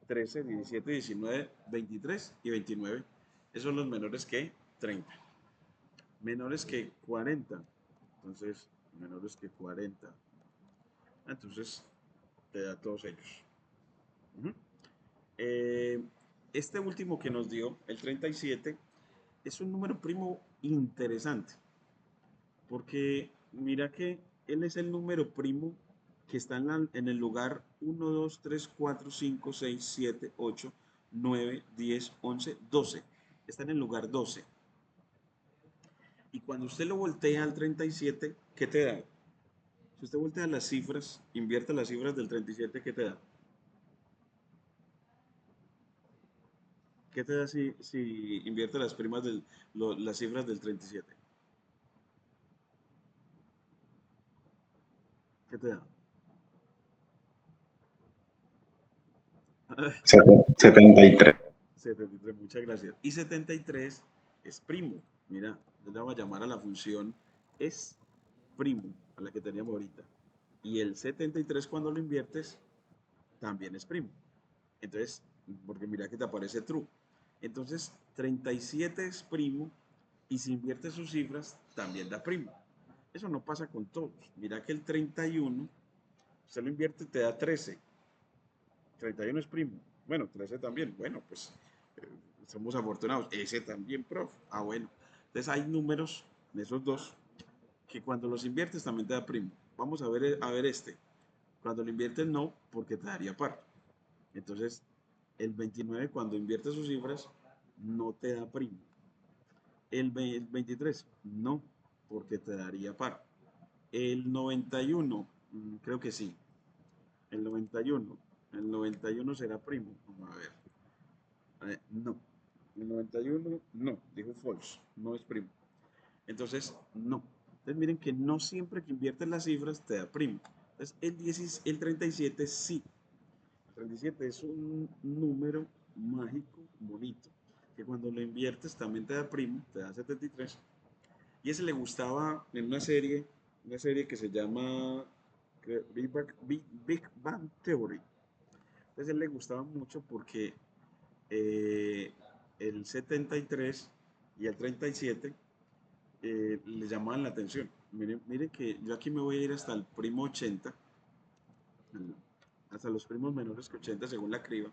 13, 17, 19, 23 y 29. Esos son los menores que 30. Menores que 40. Entonces, menores que 40. Entonces, te da todos ellos. Uh-huh. Este último que nos dio, el 37, es un número primo interesante. Porque mira que él es el número primo que está en el lugar 1, 2, 3, 4, 5, 6, 7, 8, 9, 10, 11, 12. Está en el lugar 12. Y cuando usted lo voltea al 37, ¿qué te da? Si usted voltea las cifras, invierte las cifras del 37, ¿qué te da? ¿Qué te da si invierte las primas las cifras del 37? ¿Qué te da? 73. 73, muchas gracias. Y 73 es primo. Mira, yo le voy a llamar a la función es primo, a la que teníamos ahorita. Y el 73 cuando lo inviertes, también es primo. Entonces, porque mira que te aparece true. Entonces, 37 es primo y si inviertes sus cifras, también da primo. Eso no pasa con todos. Mira que el 31, usted lo invierte y te da 13. 31 es primo. Bueno, 13 también. Bueno, pues somos afortunados. Ese también, prof. Bueno. Entonces hay números de esos dos que cuando los inviertes también te da primo. Vamos a ver este. Cuando lo inviertes no, porque te daría par. Entonces, el 29 cuando inviertes sus cifras no te da primo. El 23 no, porque te daría par. El 91, creo que sí. El 91. El 91 será primo. Vamos a ver. No. El 91, no. Dijo false. No es primo. Entonces, no. Entonces, miren que no siempre que inviertes las cifras te da primo. Entonces, el 37 sí. El 37 es un número mágico, bonito, que cuando lo inviertes también te da primo, te da 73. Y ese le gustaba en una serie que se llama Big Bang Theory. Entonces, a él le gustaba mucho porque eh, el 73 y el 37 le llamaban la atención. Miren que yo aquí me voy a ir hasta el primo 80, hasta los primos menores que 80 según la criba,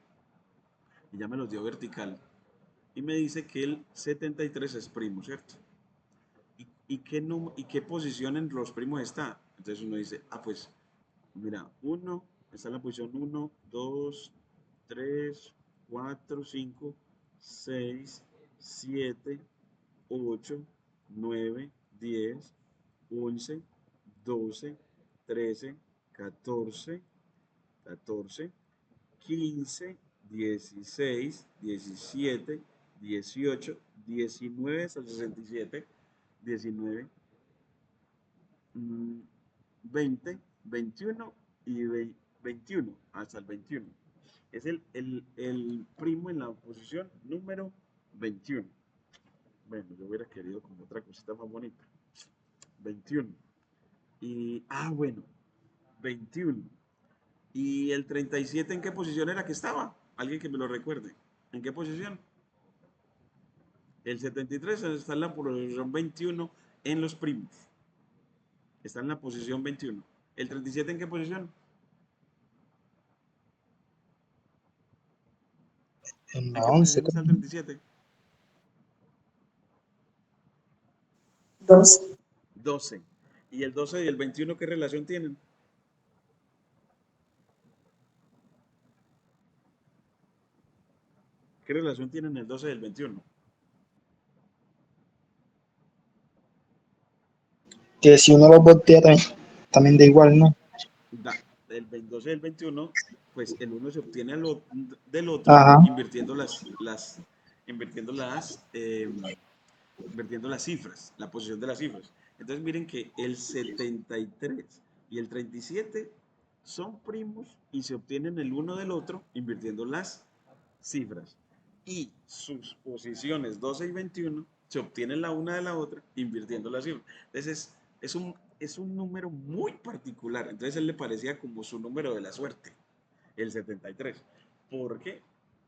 y ya me los dio vertical. Y me dice que el 73 es primo, ¿cierto? ¿Y qué posición en los primos está? Entonces uno dice, pues mira, está en la posición 1, 2, 3, 4, 5, 6, 7, 8, 9, 10, 11, 12, 13, 14, 15, 16, 17, 18, 19 hasta el 67, 19, 20, 21 y 21 hasta el 21. Es el primo en la posición número 21. Bueno, yo hubiera querido como otra cosita más bonita. 21. Y, bueno, 21. ¿Y el 37 en qué posición era que estaba? Alguien que me lo recuerde. ¿En qué posición? El 73 está en la posición 21 en los primos. Está en la posición 21. ¿El 37 en qué posición? En ¿En la qué 11. posición está el 37? 2. 12. ¿Y el 12 y el 21 qué relación tienen? ¿Qué relación tienen el 12 y el 21? Que si uno los voltea también da igual, ¿no? El 12 y el 21, pues el uno se obtiene del otro Ajá. invirtiendo las cifras, la posición de las cifras. Entonces miren que el 73 y el 37 son primos y se obtienen el uno del otro invirtiendo las cifras. Y sus posiciones 12 y 21 se obtiene la una de la otra invirtiendo la cifra. Entonces es un número muy particular. Entonces él le parecía como su número de la suerte, el 73. ¿Por qué?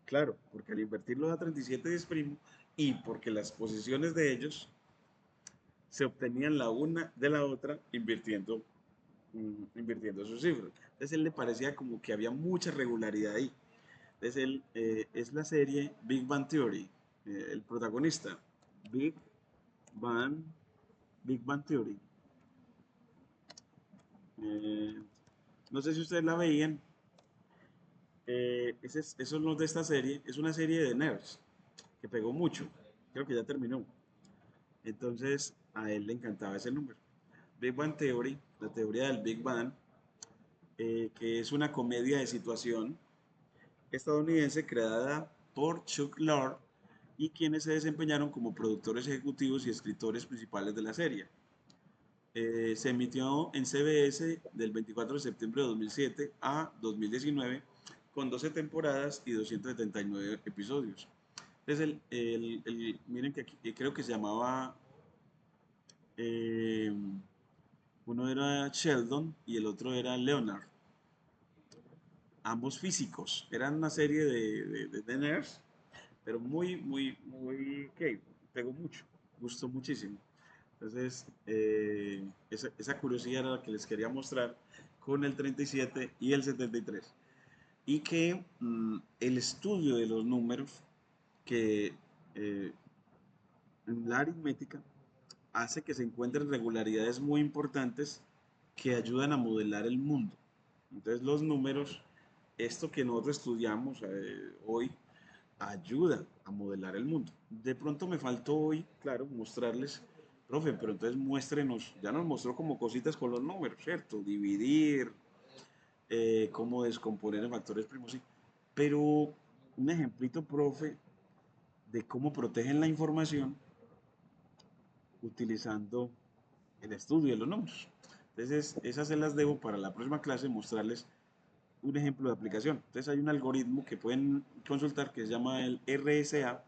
Claro, porque al invertirlo da 37 primo y porque las posiciones de ellos se obtenían la una de la otra invirtiendo sus cifras. Entonces él le parecía como que había mucha regularidad ahí. Entonces él es la serie Big Bang Theory, el protagonista, Big Bang, Big Bang Theory. Eh, no sé si ustedes la veían. Eso es lo de esta serie. Es una serie de nerds que pegó mucho. Creo que ya terminó. Entonces a él le encantaba ese número. Big Bang Theory, la teoría del Big Bang, que es una comedia de situación estadounidense creada por Chuck Lorre y quienes se desempeñaron como productores ejecutivos y escritores principales de la serie. Se emitió en CBS del 24 de septiembre de 2007 a 2019 con 12 temporadas y 279 episodios. Entonces, miren que aquí creo que se llamaba, eh, uno era Sheldon y el otro era Leonard, ambos físicos. Eran una serie de nerds, pero que pegó mucho, gustó muchísimo. Entonces, esa curiosidad era la que les quería mostrar con el 37 y el 73. Y que el estudio de los números, que eh, en la aritmética, hace que se encuentren regularidades muy importantes que ayudan a modelar el mundo. Entonces, los números, esto que nosotros estudiamos hoy, ayuda a modelar el mundo. De pronto me faltó hoy, claro, mostrarles, profe, pero entonces muéstrenos, ya nos mostró como cositas con los números, ¿cierto? Dividir, cómo descomponer en factores primos, sí. Pero un ejemplito, profe, de cómo protegen la información utilizando el estudio de los números. Entonces, esas se las debo para la próxima clase mostrarles un ejemplo de aplicación. Entonces, hay un algoritmo que pueden consultar que se llama el RSA,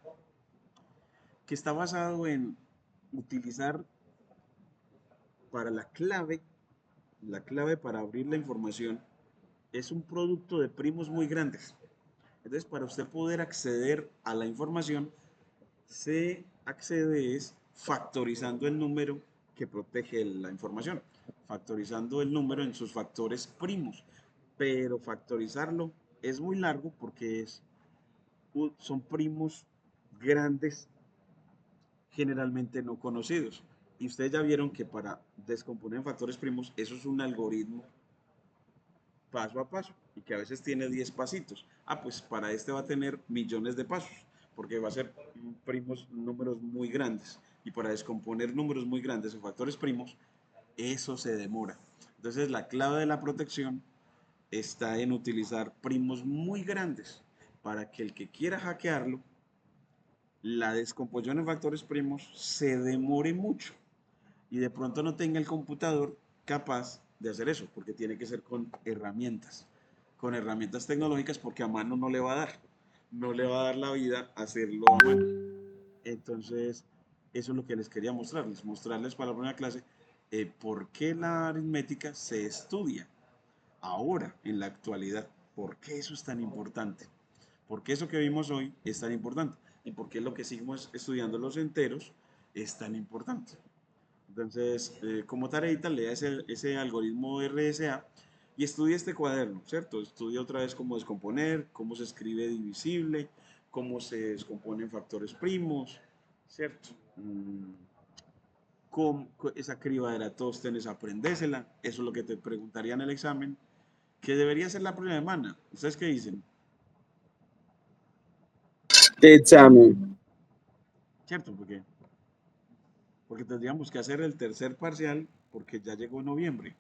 que está basado en utilizar para la clave para abrir la información es un producto de primos muy grandes. Entonces, para usted poder acceder a la información, se accede es factorizando el número que protege la información, factorizando el número en sus factores primos. Pero factorizarlo es muy largo porque son primos grandes generalmente no conocidos. Y ustedes ya vieron que para descomponer en factores primos, eso es un algoritmo paso a paso y que a veces tiene 10 pasitos. Ah, pues para este va a tener millones de pasos porque va a ser primos, números muy grandes. Y para descomponer números muy grandes o factores primos, eso se demora. Entonces la clave de la protección está en utilizar primos muy grandes para que el que quiera hackearlo, la descomposición en factores primos se demore mucho y de pronto no tenga el computador capaz de hacer eso, porque tiene que ser con herramientas tecnológicas, porque a mano no le va a dar, no le va a dar la vida hacerlo a mano. Entonces, eso es lo que les quería mostrarles para la primera clase, por qué la aritmética se estudia ahora, en la actualidad, por qué eso es tan importante, por qué eso que vimos hoy es tan importante y por qué lo que seguimos estudiando los enteros es tan importante. Entonces, como tareita, lea ese algoritmo RSA y estudie este cuaderno, ¿cierto? Estudia otra vez cómo descomponer, cómo se escribe divisible, cómo se descomponen factores primos, ¿cierto? Esa criba de Eratóstenes, aprendésela. Eso es lo que te preguntaría en el examen, que debería ser la primera semana. ¿Ustedes qué dicen? ¿Qué examen? ¿Cierto? Porque tendríamos que hacer el tercer parcial porque ya llegó noviembre.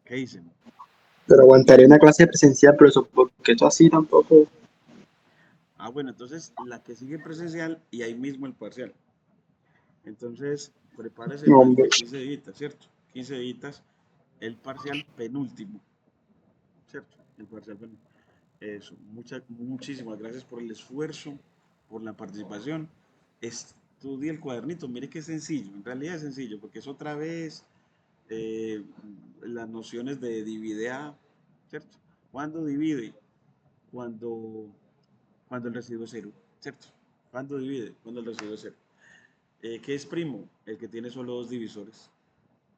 ¿Qué dicen? Pero aguantaré una clase presencial, profesor, porque esto así tampoco. Ah, bueno, entonces la que sigue presencial y ahí mismo el parcial. Entonces, prepárese No, durante hombre. 15 días, ¿cierto? 15 días, el parcial penúltimo, ¿cierto? El parcial penúltimo. Eso, muchísimas gracias por el esfuerzo, por la participación. Estudie el cuadernito, mire que es sencillo, en realidad es sencillo, porque es otra vez eh, las nociones de divide a, ¿cierto? ¿Cuándo divide? Cuando, cuando el residuo es cero, ¿cierto? ¿Cuándo divide? Cuando el residuo es cero. ¿Qué es primo? El que tiene solo dos divisores.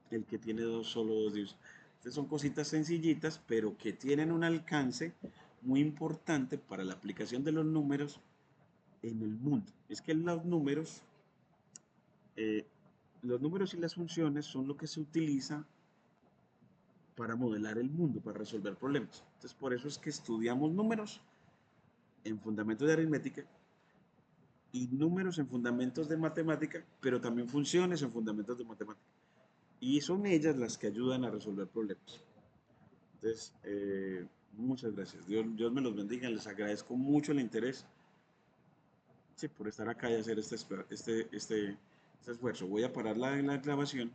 El que tiene solo dos divisores. Estas son cositas sencillitas, pero que tienen un alcance muy importante para la aplicación de los números en el mundo. Es que eh, los números y las funciones son lo que se utiliza para modelar el mundo, para resolver problemas. Entonces, por eso es que estudiamos números en fundamentos de aritmética y números en fundamentos de matemática, pero también funciones en fundamentos de matemática. Y son ellas las que ayudan a resolver problemas. Entonces, muchas gracias. Dios me los bendiga. Les agradezco mucho el interés, sí, por estar acá y hacer este esfuerzo. Voy a parar la grabación